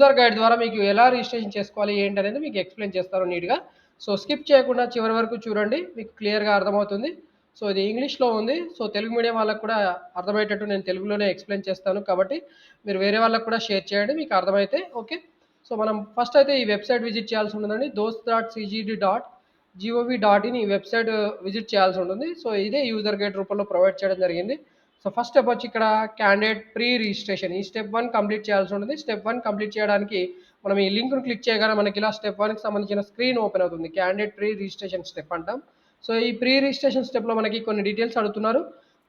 User guide ద్వారా మీకు ఎలా రిజిస్ట్రేషన్ చేసుకోవాలి ఏంటనేది మీకు ఎక్స్‌ప్లెయిన్ చేస్తాను నీట్‌గా. సో, స్కిప్ చేయకుండా చివరి వరకు చూడండి. మీకు క్లియర్‌గా అర్థమవుతుంది. సో, ఇది ఇంగ్లీష్‌లో ఉంది. సో, తెలుగు మీడియం వాళ్ళకి కూడా అర్థమయ్యేటట్టు నేను తెలుగులోనే ఎక్స్‌ప్లెయిన్ చేస్తాను. కాబట్టి మీరు వేరే వాళ్ళకి కూడా షేర్ చేయండి మీకు అర్థమైతే. ఓకే. సో, మనం ఫస్ట్ అయితే ఈ వెబ్‌సైట్ విజిట్ చేయాల్సి ఉంటుందండి. dost.cgd.gov.in ఈ వెబ్‌సైట్ విజిట్ చేయాల్సి ఉంటుంది. సో, ఇదే యూజర్ గైడ్ రూపంలో ప్రొవైడ్ చేయడం జరిగింది. సో, ఫస్ట్ స్టెప్ వచ్చి ఇక్కడ క్యాండిడేట్ ప్రీ రిజిస్ట్రేషన్. ఈ స్టెప్ 1 కంప్లీట్ చేయాల్సి ఉంటుంది. స్టెప్ 1 కంప్లీట్ చేయడానికి మనం ఈ లింక్‌ను క్లిక్ చేయగానే మనకి ఇలా స్టెప్ 1కి సంబంధించిన స్క్రీన్ ఓపెన్ అవుతుంది. క్యాండిడేట్ ప్రీ రిజిస్ట్రేషన్ స్టెప్ అంటాం. సో, ఈ ప్రీ రిజిస్ట్రేషన్ స్టెప్‌లో మనకి కొన్ని డీటెయిల్స్ అడుగుతున్నారు.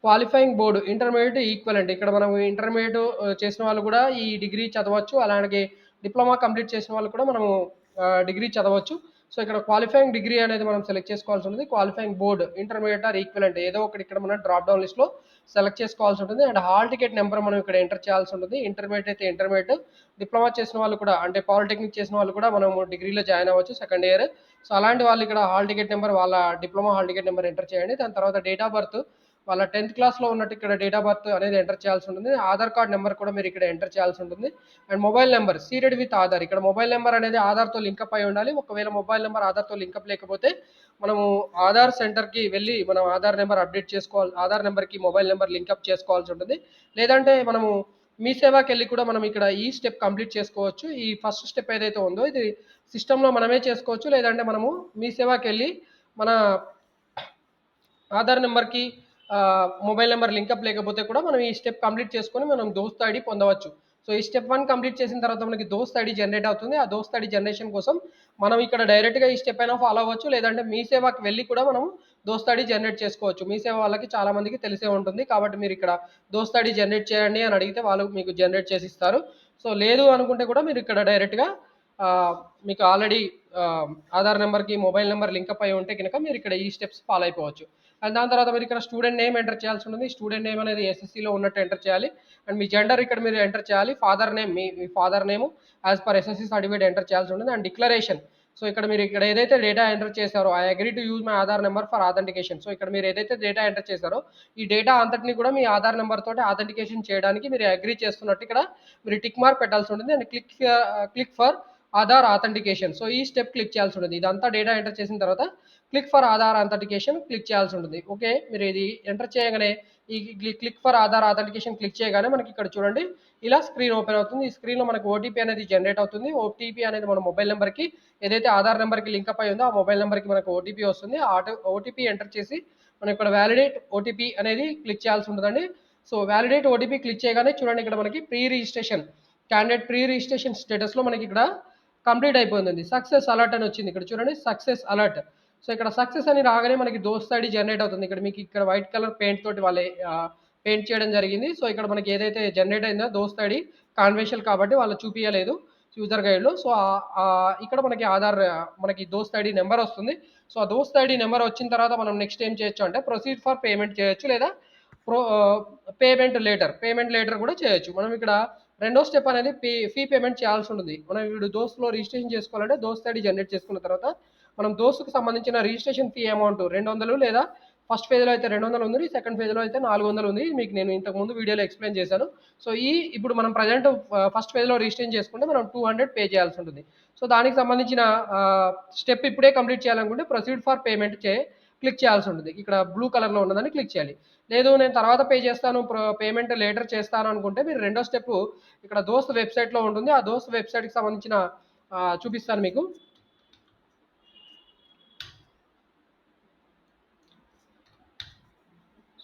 Qualifying board intermediate equivalent. ఇక్కడ మనం ఇంటర్మీడియేట్ చేసిన వాళ్ళు కూడా ఈ డిగ్రీ చదవచ్చు. అలాగే డిప్లొమా కంప్లీట్ చేసిన వాళ్ళు కూడా మనము డిగ్రీ చదవచ్చు. సో, ఇక్కడ క్వాలిఫైయింగ్ డిగ్రీ అనేది మనం సెలెక్ట్ చేసుకోవాల్సి ఉంటుంది. Qualifying board intermediate are equivalent ఏదో ఒకటి ఇక్కడ మనం డ్రాప్ డౌన్ లిస్ట్‌లో సెలెక్ట్ చేసుకోవాల్సి ఉంటుంది. అండ్ హాల్ టికెట్ నెంబర్ మనం ఇక్కడ ఎంటర్ చేయాల్సి ఉంటుంది. ఇంటర్మీడియేట్ అయితే ఇంటర్మీడియేట్, డిప్లొమా చేసిన వాళ్ళు కూడా అంటే పాలిటెక్నిక్ చేసిన వాళ్ళు కూడా మనం డిగ్రీలో జాయిన్ అవ్వచ్చు సెకండ్ ఇయర్. సో, అలాంటి వాళ్ళు ఇక్కడ హాల్ టికెట్ నెంబర్ వాళ్ళ diploma hall ticket number enter చేయండి. దాని తర్వాత డేట్ ఆఫ్ బర్త్ వాళ్ళ 10th క్లాస్‌లో ఉన్నట్టు ఇక్కడ డేట్ ఆఫ్ బర్త్ అనేది ఎంటర్ చేయాల్సి ఉంటుంది. ఆధార్ కార్డ్ నెంబర్ కూడా మీరు ఇక్కడ ఎంటర్ చేయాల్సి ఉంటుంది. And mobile number seeded with Aadhaar. ఇక్కడ మొబైల్ నెంబర్ అనేది ఆధార్‌తో లింకప్ అయి ఉండాలి. ఒకవేళ మొబైల్ నెంబర్ ఆధార్‌తో లింకప్ లేకపోతే మనము ఆధార్ సెంటర్‌కి వెళ్ళి మనం ఆధార్ నెంబర్ అప్డేట్ చేసుకోవాలి. ఆధార్ నెంబర్‌కి మొబైల్ నెంబర్ లింకప్ చేసుకోవాల్సి ఉంటుంది. లేదంటే మనము మీ సేవకెళ్ళి కూడా మనం ఇక్కడ ఈ స్టెప్ కంప్లీట్ చేసుకోవచ్చు. ఈ ఫస్ట్ స్టెప్ ఏదైతే ఉందో ఇది సిస్టమ్‌లో మనమే చేసుకోవచ్చు. లేదంటే మనము మీ సేవకెళ్ళి మన ఆధార్ నెంబర్‌కి మొబైల్ నెంబర్ లింకప్ లేకపోతే కూడా మనం ఈ స్టెప్ కంప్లీట్ చేసుకొని మనం దోస్త్ ఐడీ పొందవచ్చు. సో, ఈ స్టెప్ 1 కంప్లీట్ చేసిన తర్వాత మనకి దోస్త్ ఐడీ జనరేట్ అవుతుంది. ఆ దోస్త్ ఐడీ జనరేషన్ కోసం మనం ఇక్కడ డైరెక్ట్‌గా ఈ స్టెప్ అయినా ఫాలో అవ్వచ్చు. లేదంటే మీ సేవకి వెళ్లి కూడా మనం దోస్త్ ఐడీ జనరేట్ చేసుకోవచ్చు. మీ సేవ వాళ్ళకి చాలా మందికి తెలిసే ఉంటుంది. కాబట్టి మీరు ఇక్కడ దోస్త్ ఐడీ జనరేట్ చేయండి అని అడిగితే వాళ్ళు మీకు జనరేట్ చేసి ఇస్తారు. సో, లేదు అనుకుంటే కూడా మీరు ఇక్కడ డైరెక్ట్‌గా ఆహ్, మీకు ఆల్రెడీ ఆధార్ నెంబర్‌కి మొబైల్ నెంబర్ లింకప్ అయి ఉంటే గనక మీరు ఇక్కడ ఈ స్టెప్స్ ఫాలో అయిపోవచ్చు. అండ్ దాని తర్వాత మీరు ఇక్కడ స్టూడెంట్ నేమ్ ఎంటర్ చేయాల్సి ఉంటుంది. స్టూడెంట్ నేమ్ అనేది ఎస్ఎస్‌సిలో ఉన్నట్టు ఎంటర్ చేయాలి. అండ్ మీ జెండర్ ఇక్కడ మీరు ఎంటర్ చేయాలి. ఫాదర్ నేమ్ మీ father name as per SSC certificate enter చేయాల్సి ఉంటుంది. And declaration. సో, ఇక్కడ మీరు ఇక్కడ ఏదైతే డేటా ఎంటర్ చేశారో I agree to use my Aadhaar number for authentication. So, ఇక్కడ మీరు ఏదైతే డేటా ఎంటర్ చేశారో ఈ డేటా అంతటిని కూడా మీ ఆధార్ నెంబర్ తోటి ఆథెంటికేషన్ చేయడానికి మీరు అగ్రీ చేస్తున్నట్టు ఇక్కడ మీరు టిక్ మార్క్ పెట్టాల్సి ఉంటుంది. And click for Aadhaar authentication. So, ఈ స్టెప్ క్లిక్ చేయాల్సి ఉంటుంది. ఇదంతా డేటా ఎంటర్ చేసిన తర్వాత click for Aadhaar authentication click చేయాల్సి ఉంటుంది. ఓకే. మీరు ఇది ఎంటర్ చేయగానే ఈ click for Aadhaar authentication click చేయగానే మనకి ఇక్కడ చూడండి ఇలా స్క్రీన్ ఓపెన్ అవుతుంది. ఈ స్క్రీన్‌లో మనకు ఓటీపీ అనేది జనరేట్ అవుతుంది. ఓటీపీ అనేది మన మొబైల్ నంబర్‌కి ఏదైతే ఆధార్ నంబర్‌కి లింకప్ అయి ఉందో ఆ మొబైల్ నంబర్‌కి మనకు ఓటీపీ వస్తుంది. ఆ ఓటీపీ ఎంటర్ చేసి మనం ఇక్కడ వాలిడేట్ ఓటీపీ అనేది క్లిక్ చేయాల్సి ఉంటుందండి. సో, వాలిడేట్ ఓటీపీ క్లిక్ చేయగానే చూడండి ఇక్కడ మనకి pre registration candidate pre registration స్టేటస్‌లో మనకి ఇక్కడ కంప్లీట్ అయిపోయిందండి. సక్సెస్ అలర్ట్ అని వచ్చింది. ఇక్కడ చూడండి సక్సెస్ అలర్ట్. సో, ఇక్కడ సక్సెస్ అని రాగానే మనకి దోస్త్ ఐడీ జనరేట్ అవుతుంది. ఇక్కడ మీకు ఇక్కడ వైట్ కలర్ పెయింట్ తోటి వాళ్ళే పెయింట్ చేయడం జరిగింది. సో, ఇక్కడ మనకి ఏదైతే జనరేట్ అయిందో దోస్త్ ఐడీ కాన్వెన్షనల్ కాబట్టి వాళ్ళు చూపియలేదు యూజర్ గైడ్‌లో. సో, ఇక్కడ మనకి ఆధార్ మనకి దోస్త్ ఐడీ నంబర్ వస్తుంది. సో, ఆ దోస్త్ ఐడీ నంబర్ వచ్చిన తర్వాత మనం నెక్స్ట్ ఏం చేయొచ్చు అంటే ప్రొసీడ్ ఫర్ పేమెంట్ చేయొచ్చు. లేదా ప్రో పేమెంట్ లేటర్ కూడా చేయొచ్చు. మనం ఇక్కడ రెండో స్టెప్ అనేది ఫీ పేమెంట్ చేయాల్సి ఉంటుంది. మనం ఇప్పుడు దోస్త్‌లో రిజిస్ట్రేషన్ చేసుకోవాలంటే దోస్త్ ఐడీ జనరేట్ చేసుకున్న తర్వాత మనం దోస్తుకి సంబంధించిన రిజిస్ట్రేషన్ ఫీ అమౌంట్ 200 లేదా ఫస్ట్ ఫేజ్‌లో అయితే 200 ఉంది. సెకండ్ ఫేజ్‌లో అయితే 400 ఉంది. మీకు నేను ఇంతకుముందు వీడియోలో ఎక్స్‌ప్లెయిన్ చేశాను. సో, ఇప్పుడు మనం ప్రెజెంట్ ఫస్ట్ ఫేజ్‌లో రిజిస్ట్రేషన్ చేసుకుంటే మనం 200 పే చేయాల్సి ఉంటుంది. సో, దానికి సంబంధించిన స్టెప్ ఇప్పుడే కంప్లీట్ చేయాలనుకుంటే ప్రొసీడ్ ఫర్ పేమెంట్ క్లిక్ చేయాల్సి ఉంటుంది. ఇక్కడ బ్లూ కలర్‌లో ఉన్నదాన్ని క్లిక్ చేయాలి. లేదు నేను తర్వాత పే చేస్తాను పేమెంట్ లేటర్ చేస్తాను అనుకుంటే మీరు రెండో స్టెప్ ఇక్కడ దోస్త్ వెబ్‌సైట్‌లో ఉంటుంది. ఆ దోస్త్ వెబ్‌సైట్‌కి సంబంధించిన చూపిస్తాను మీకు.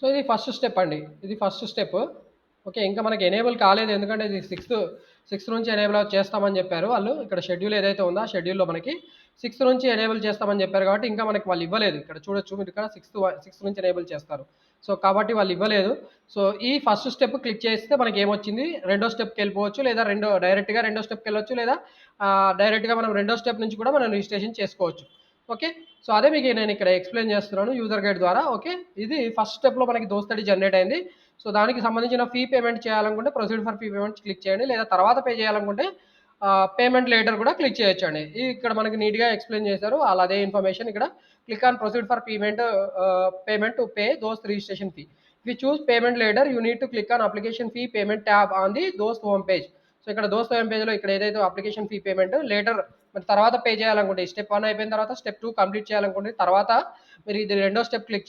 సో, ఇది ఫస్ట్ స్టెప్ అండి. ఇది ఫస్ట్ స్టెప్. ఓకే. ఇంకా మనకి ఎనేబుల్ కాలేదు. ఎందుకంటే ఇది సిక్స్త్ నుంచి ఎనేబుల్ చేస్తామని చెప్పారు వాళ్ళు. ఇక్కడ షెడ్యూల్ ఏదైతే ఉందో ఆ షెడ్యూల్‌లో మనకి 6 నుంచి ఎనేబుల్ చేస్తామని చెప్పారు కాబట్టి ఇంకా మనకి వాళ్ళు ఇవ్వలేదు. ఇక్కడ చూడొచ్చు మీరు ఇక్కడ 6 నుంచి ఎనేబుల్ చేస్తారు. సో, కాబట్టి వాళ్ళు ఇవ్వలేదు. సో, ఈ ఫస్ట్ స్టెప్ క్లిక్ చేస్తే మనకేమొచ్చింది రెండో స్టెప్‌కెళ్ళిపోవచ్చు. లేదా డైరెక్ట్‌గా రెండో స్టెప్‌కెళ్ళొచ్చు. లేదా డైరెక్ట్‌గా మనం రెండో స్టెప్ నుంచి కూడా మనం రిజిస్ట్రేషన్ చేసుకోవచ్చు. ఓకే. సో, అదే మీకు నేను ఇక్కడ ఎక్స్‌ప్లెయిన్ చేస్తున్నాను యూజర్ గైడ్ ద్వారా. ఓకే. ఇది ఫస్ట్ స్టెప్‌లో మనకి దోస్త్ ఐడీ జనరేట్ అయింది. సో, దానికి సంబంధించిన ఫీ పేమెంట్ చేయాలనుకుంటే proceed for fee payment click చేయండి. లేదా తర్వాత పే చేయాలనుకుంటే పేమెంట్ లేటర్ కూడా క్లిక్ చేయొచ్చండి. ఇక్కడ మనకి నీట్‌గా ఎక్స్‌ప్లెయిన్ చేశారు. ఆళ్ళు అదే ఇన్ఫర్మేషన్ ఇక్కడ click on proceed for payment to pay Dost registration fee. If you choose payment later you need to click on application fee payment tab on the Dost home page. So, ఇక్కడ Dost ID పేజ్లో ఇక్కడ ఏదైతే application fee payment later మరి తర్వాత pay చేయాలనుకుంటే step 1 అయిపోయిన తర్వాత step 2 complete చేయాలనుకుంటే తర్వాత మీరు ఇది రెండో స్టెప్ క్లిక్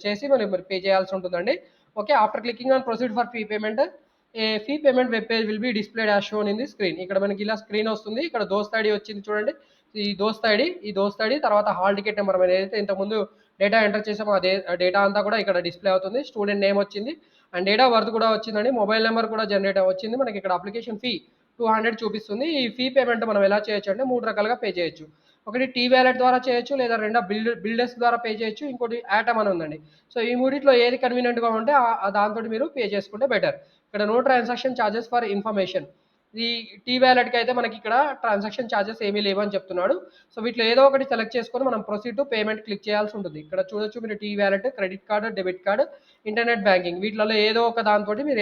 చేసి మరి పే చేయాల్సి ఉంటుందండి. Okay, after clicking on proceed for fee payment A fee payment web page will be displayed as shown in the screen. ఇక్కడ మనకి ఇలా స్క్రీన్ వస్తుంది. ఇక్కడ దోస్త్ ఐడి వచ్చింది చూడండి. ఈ దోస్త్ ఐడి తర్వాత హాల్ టికెట్ నెంబర్ మనం ఏదైతే ఇంతకుముందు డేటా ఎంటర్ చేసామో అదే డేటా అంతా కూడా ఇక్కడ డిస్ప్లే అవుతుంది. స్టూడెంట్ నేమ్ వచ్చింది అండ్ డేట్ ఆఫ్ బర్త్ కూడా వచ్చిందండి. మొబైల్ నెంబర్ కూడా జనరేట్ వచ్చింది. మనకి ఇక్కడ అప్లికేషన్ ఫీ 200 చూపిస్తుంది. ఈ ఫీ పేమెంట్ మనం ఎలా చేయొచ్చు అంటే 3 రకాలుగా పే చేయొచ్చు. ఒకటి టీ వ్యాలెట్ ద్వారా చేయొచ్చు, లేదా రెండో బిల్డర్స్ ద్వారా పే చేయొచ్చు, ఇంకోటి యాటమ్ అని ఉందండి. సో ఈ మూడిట్లో ఏది కన్వీనియంట్గా ఉంటే దాంతో మీరు పే చేసుకుంటే బెటర్. ఇక్కడ no transaction charges for information. ఈ టీ వ్యాలెట్కి అయితే మనకి ఇక్కడ ట్రాన్సాక్షన్ ఛార్జెస్ ఏమీ లేవు అని చెప్తున్నాడు. సో వీటిలో ఏదో ఒకటి సెలెక్ట్ చేసుకొని మనం ప్రొసీడ్ టు పేమెంట్ క్లిక్ చేయాల్సి ఉంటుంది. ఇక్కడ చూడొచ్చు మీరు T wallet, credit card, debit card, internet banking వీటిలో ఏదో ఒక దాంతో మీరు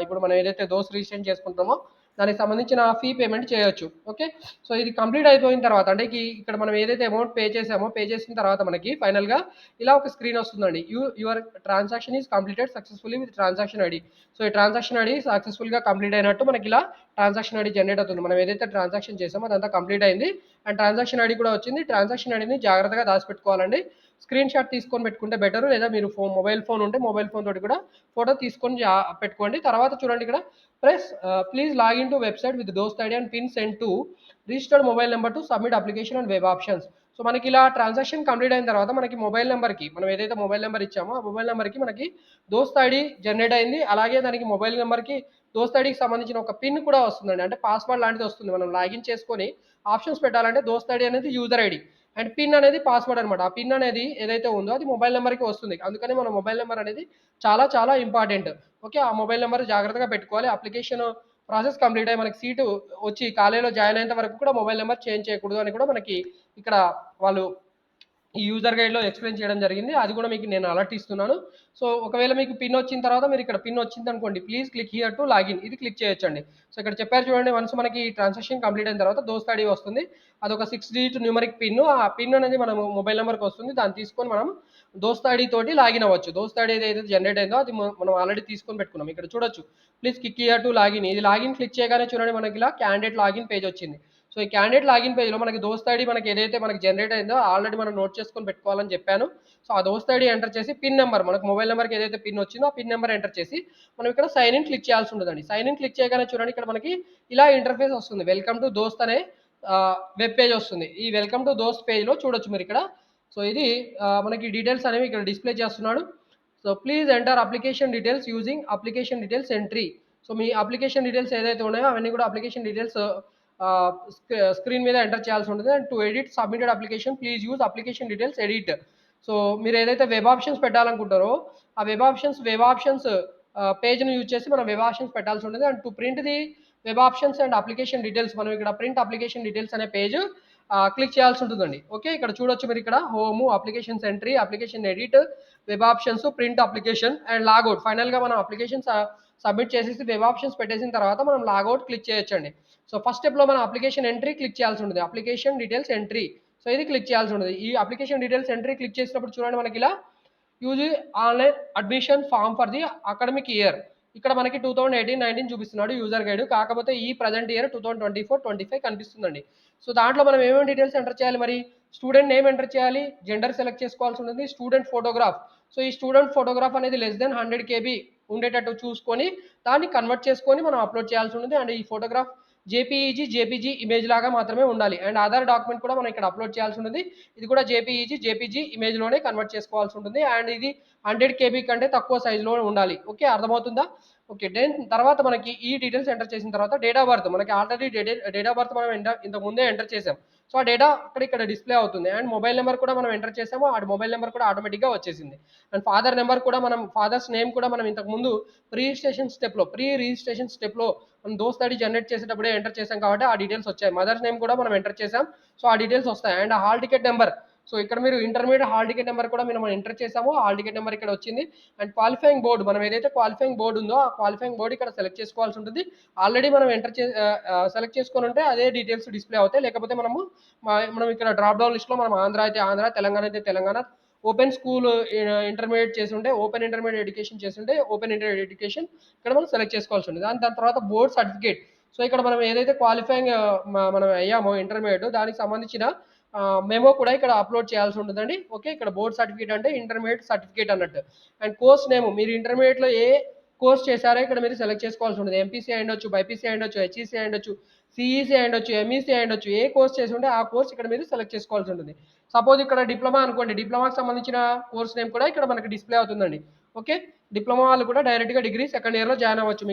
ఇప్పుడు మనం ఏదైతే దోస్ రిజిస్ట్రేషన్ చేసుకుంటామో దానికి సంబంధించిన ఫీ పేమెంట్ చేయొచ్చు. ఓకే, సో ఇది కంప్లీట్ అయిపోయిన తర్వాత అంటే ఇక్కడ మనం ఏదైతే అమౌంట్ పే చేసామో పే చేసిన తర్వాత మనకి ఫైనల్గా ఇలా ఒక స్క్రీన్ వస్తుందండి. Your transaction is completed successfully with transaction ID. So ఈ ట్రాన్సాక్షన్ ఐడి సక్సెస్ఫుల్గా కంప్లీట్ అయినట్టు మనకి ఇలా ట్రాన్సాక్షన్ ఐడి జనరేట్ అవుతుంది. మనం ఏదైతే ట్రాన్సాక్షన్ చేసామో అదంతా కంప్లీట్ అయింది అండ్ ట్రాన్సాక్షన్ ఐడి కూడా వచ్చింది. ట్రాన్సాక్షన్ ఐడిని జాగ్రత్తగా దాచిపెట్టుకోవాలండి. స్క్రీన్ షాట్ తీసుకొని పెట్టుకుంటే బెటర్, లేదా మీరు మొబైల్ ఫోన్ ఉంటే మొబైల్ ఫోన్ తోటి కూడా ఫోటో తీసుకొని పెట్టుకోండి. తర్వాత చూడండి ఇక్కడ please login to website with Dost ID and pin send to registered mobile number to submit application and web options. So మనకి ఇలా ట్రాన్సాక్షన్ కంప్లీట్ అయిన తర్వాత మనకి మొబైల్ నెంబర్కి మనం ఏదైతే మొబైల్ నెంబర్ ఇచ్చామో ఆ మొబైల్ నెంబర్కి మనకి దోస్త్ ఐడి జనరేట్ అయింది. అలాగే దానికి మొబైల్ నెంబర్కి దోస్త్ ఐడికి సంబంధించిన ఒక పిన్ కూడా వస్తుందండి, అంటే పాస్వర్డ్ లాంటిది వస్తుంది. మనం లాగిన్ చేసుకొని ఆప్షన్స్ పెట్టాలంటే దోస్త్ ఐడి అనేది యూజర్ ఐడి అండ్ పిన్ అనేది పాస్వర్డ్ అనమాట. ఆ పిన్ అనేది ఏదైతే ఉందో అది మొబైల్ నెంబర్కి వస్తుంది. అందుకని మన మొబైల్ నెంబర్ అనేది చాలా చాలా ఇంపార్టెంట్. ఓకే, ఆ మొబైల్ నెంబర్ జాగ్రత్తగా పెట్టుకోవాలి. అప్లికేషన్ ప్రాసెస్ కంప్లీట్ అయ్యి మనకి సీటు వచ్చి కాలేజీలో జాయిన్ అయ్యేంత వరకు కూడా మొబైల్ నెంబర్ చేంజ్ చేయకూడదు అని కూడా మనకి ఇక్కడ వాళ్ళు ఈ యూజర్ గైడ్లో ఎక్స్ప్లెయిన్ చేయడం జరిగింది. అది కూడా మీకు నేను అలర్ట్ ఇస్తున్నాను. సో ఒకవేళ మీకు పిన్ వచ్చిన తర్వాత మీరు ఇక్కడ పిన్ వచ్చింది అనుకోండి, please click here to login, ఇది క్లిక్ చేయొచ్చండి. సో ఇక్కడ చెప్పారు చూడండి, వన్స్ మనకి ట్రాన్సాక్షన్ కంప్లీట్ అయిన తర్వాత దోస్త్ ఐడి వస్తుంది. అదొక 6 డిజిట్ న్యూమరిక్ పిన్. ఆ పిన్ అనేది మనం మొబైల్ నెంబర్కి వస్తుంది. దాన్ని తీసుకొని మనం దోస్త్ ఐడి తోటి లాగిన్ అవ్వచ్చు. దోస్త్ ఐడి ఏదైతే జనరేట్ అయిందో అది మనం ఆల్రెడీ తీసుకొని పెట్టుకున్నాం. ఇక్కడ చూడొచ్చు please click here to login, ఇది లాగిన్ క్లిక్ చేయగానే చూడండి మనకి ఇలా క్యాండిడేట్ లాగిన్ పేజ్ వచ్చింది. సో ఈ క్యాండిడేట్ లాగిన్ పేజ్లో మనకి దోస్త్ ఐడి మనకి ఏదైతే మనకి జనరేట్ అయిందో ఆల్రెడీ మనం నోట్ చేసుకొని పెట్టుకోవాలని చెప్పాను. సో ఆ దోస్త్ ఐడి ఎంటర్ చేసి పిన్ నెంబర్ మనకు మొబైల్ నెంబర్కి ఏదైతే పిన్ వచ్చిందో ఆ పిన్ నెంబర్ ఎంటర్ చేసి మనం ఇక్కడ సైన్ ఇన్ క్లిక్ చేయాల్సి ఉంటుందండి. సైన్ ఇన్ క్లిక్ చేయగానే చూడండి ఇక్కడ మనకి ఇలా ఇంటర్ఫేస్ వస్తుంది. వెల్కమ్ టు దోస్త్ అనే వెబ్ పేజ్ వస్తుంది. ఈ వెల్కమ్ టు దోస్త్ పేజ్లో చూడొచ్చు మీరు ఇక్కడ. సో ఇది మనకి డీటెయిల్స్ అనేవి ఇక్కడ డిస్ప్లే చేస్తున్నాడు. So please enter application details using application details entry. So me application details ఏదైతే ఉన్నాయో అవన్నీ కూడా అప్లికేషన్ డీటెయిల్స్ స్క్రీన్ మీద ఎంటర్ చేయాల్సి ఉంటుంది. And to edit submitted application please use application details edit. So మీరు ఏదైతే వెబ్ ఆప్షన్స్ పెట్టాలనుకుంటారో ఆ వెబ్ ఆప్షన్స్ పేజ్ను యూజ్ చేసి మనం వెబ్ ఆప్షన్స్ పెట్టాల్సి ఉంటుంది. And to print the web options and application details మనం ఇక్కడ ప్రింట్ అప్లికేషన్ డీటెయిల్స్ అనే పేజ్ క్లిక్ చేయాల్సి ఉంటుందండి. ఓకే, ఇక్కడ చూడొచ్చు మీరు ఇక్కడ home, applications entry, application edit, web options, print application and logout. ఫైనల్గా మనం అప్లికేషన్స్ సబ్మిట్ చేసేసి వెబ్ ఆప్షన్స్ పెట్టేసిన తర్వాత మనం లాగౌట్ క్లిక్ చేయొచ్చండి. సో ఫస్ట్ స్టెప్లో మనం అప్లికేషన్ ఎంట్రీ క్లిక్ చేయాల్సి ఉంటుంది. అప్లికేషన్ డీటెయిల్స్ ఎంట్రీ, సో ఇది క్లిక్ చేయాల్సి ఉంటుంది. ఈ అప్లికేషన్ డీటెయిల్స్ ఎంట్రీ క్లిక్ చేసినప్పుడు చూడండి మనకి ఇలా use online admission form for the academic year. ఇక్కడ మనకి 2018-19 చూపిస్తున్నాడు యూజర్ గైడ్. కాకపోతే ఈ ప్రజెంట్ ఇయర్ 2024-25 కనిపిస్తుందండి. సో దాంట్లో మనం ఏమేమి డీటెయిల్స్ ఎంటర్ చేయాలి, మరి స్టూడెంట్ నేమ్ ఎంటర్ చేయాలి, జెండర్ సెలెక్ట్ చేసుకోవాల్సి ఉంటుంది, స్టూడెంట్ ఫోటోగ్రాఫ్. సో ఈ స్టూడెంట్ ఫోటోగ్రాఫ్ అనేది లెస్ దెన్ 100 KB ఉండేటట్టు చూసుకొని దాన్ని కన్వర్ట్ చేసుకొని మనం అప్లోడ్ చేయాల్సి ఉంటుంది. అండ్ ఈ ఫోటోగ్రాఫ్ జేపీజీ ఇమేజ్ లాగా మాత్రమే ఉండాలి. అండ్ ఆధార్ డాక్యుమెంట్ కూడా మనం ఇక్కడ అప్లోడ్ చేయాల్సి ఉంటుంది. ఇది కూడా జేపీజీ ఇమేజ్లోనే కన్వర్ట్ చేసుకోవాల్సి ఉంటుంది. అండ్ ఇది 100 KB కంటే తక్కువ సైజులో ఉండాలి. ఓకే, అర్థమవుతుందా? ఓకే, దెన్ తర్వాత మనకి ఈ డీటెయిల్స్ ఎంటర్ చేసిన తర్వాత డేట్ ఆఫ్ బర్త్, మనకి ఆల్రెడీ డేట్ ఆఫ్ బర్త్ మనం ఇంతకు ముందే ఎంటర్ చేసాం. సో ఆ డేటా ఇక్కడ డిస్ప్లే అవుతుంది. అండ్ మొబైల్ నెంబర్ కూడా మనం ఎంటర్ చేసాము, ఆ మొబైల్ నెంబర్ కూడా ఆటోమేటిక్గా వచ్చేసింది. అండ్ ఫాదర్ నెంబర్ కూడా మనం ఫాదర్స్ నేమ్ కూడా మనం ఇంతకు ముందు ప్రీ రిజిస్ట్రేషన్ స్టెప్లో మనం దోస్త్ ఐడి జనరేట్ చేసేటప్పుడే ఎంటర్ చేసాం కాబట్టి ఆ డీటెయిల్స్ వచ్చాయి. మదర్స్ నేమ్ కూడా మనం ఎంటర్ చేసాం, సో ఆ డీటెయిల్స్ వస్తాయి. And hall ticket number, so ఇక్కడ మీరు ఇంటర్మీడియట్ హాల్ టికెట్ నెంబర్ కూడా మనం ఎంటర్ చేసాము, హాల్ టికెట్ నెంబర్ ఇక్కడ వచ్చింది. అండ్ క్వాలిఫైయింగ్ బోర్డు, మనం ఏదైతే క్వాలిఫైయింగ్ బోర్డు ఉందో ఆ క్వాలిఫైయింగ్ బోర్డు ఇక్కడ సెలెక్ట్ చేసుకోవాల్సి ఉంటుంది. ఆల్రెడీ మనం సెలెక్ట్ చేసుకొని ఉంటే అదే డీటెయిల్స్ డిస్ప్లే అవుతాయి. లేకపోతే మనం ఇక్కడ డ్రాప్ డౌన్ లిస్ట్లో మనం ఆంధ్ర అయితే ఆంధ్ర, తెలంగాణ అయితే తెలంగాణ, ఓపెన్ స్కూల్ ఇంటర్మీడియట్ చేసి ఉంటే ఓపెన్ ఇంటర్మీడియట్ ఎడ్యుకేషన్ చేసి ఉంటే ఓపెన్ ఇంటర్మీడియట్ ఎడ్యుకేషన్ ఇక్కడ మనం సెలెక్ట్ చేసుకోవాల్సి ఉంటుంది. దాని తర్వాత బోర్డ్ సర్టిఫికేట్, సో ఇక్కడ మనం ఏదైతే క్వాలిఫైయింగ్ మనం అయ్యామో ఇంటర్మీడియట్ దానికి సంబంధించిన మెమో కూడా ఇక్కడ అప్లోడ్ చేయాల్సి ఉంటుందండి. ఓకే. ఇక్కడ బోర్డ్ సర్టిఫికేట్ అంటే ఇంటర్మీడియట్ సర్టిఫికేట్ అన్నట్టు. అండ్ కోర్స్ నేమ్ మీరు ఇంటర్మీడియట్‌లో ఏ కోర్స్ చేశారో ఇక్కడ మీరు సెలెక్ట్ చేసుకోవాల్సి ఉంటుంది. ఎంపీసీ అయ్యుండొచ్చు, బైపీసీ అయ్యుండొచ్చు, హెచ్ఈసీ అయ్యుండొచ్చు, సీఈసీ అయ్యుండొచ్చు, ఎంఈసీ అయ్యుండొచ్చు. ఏ కోర్స్ చేసి ఉంటే ఆ కోర్స్ ఇక్కడ మీరు సెలెక్ట్ చేసుకోవాల్సి ఉంటుంది. సపోజ్ ఇక్కడ డిప్లొమా అనుకోండి. డిప్లొమాకి సంబంధించిన కోర్స్ నేమ్ కూడా ఇక్కడ మనకి డిస్‌ప్లే అవుతుందండి. ఓకే. డిప్లొమా వాళ్ళు కూడా డైరెక్ట్‌గా డిగ్రీ సెకండ్ ఇయర్‌లో జాయిన్ అవ్వచ్చు.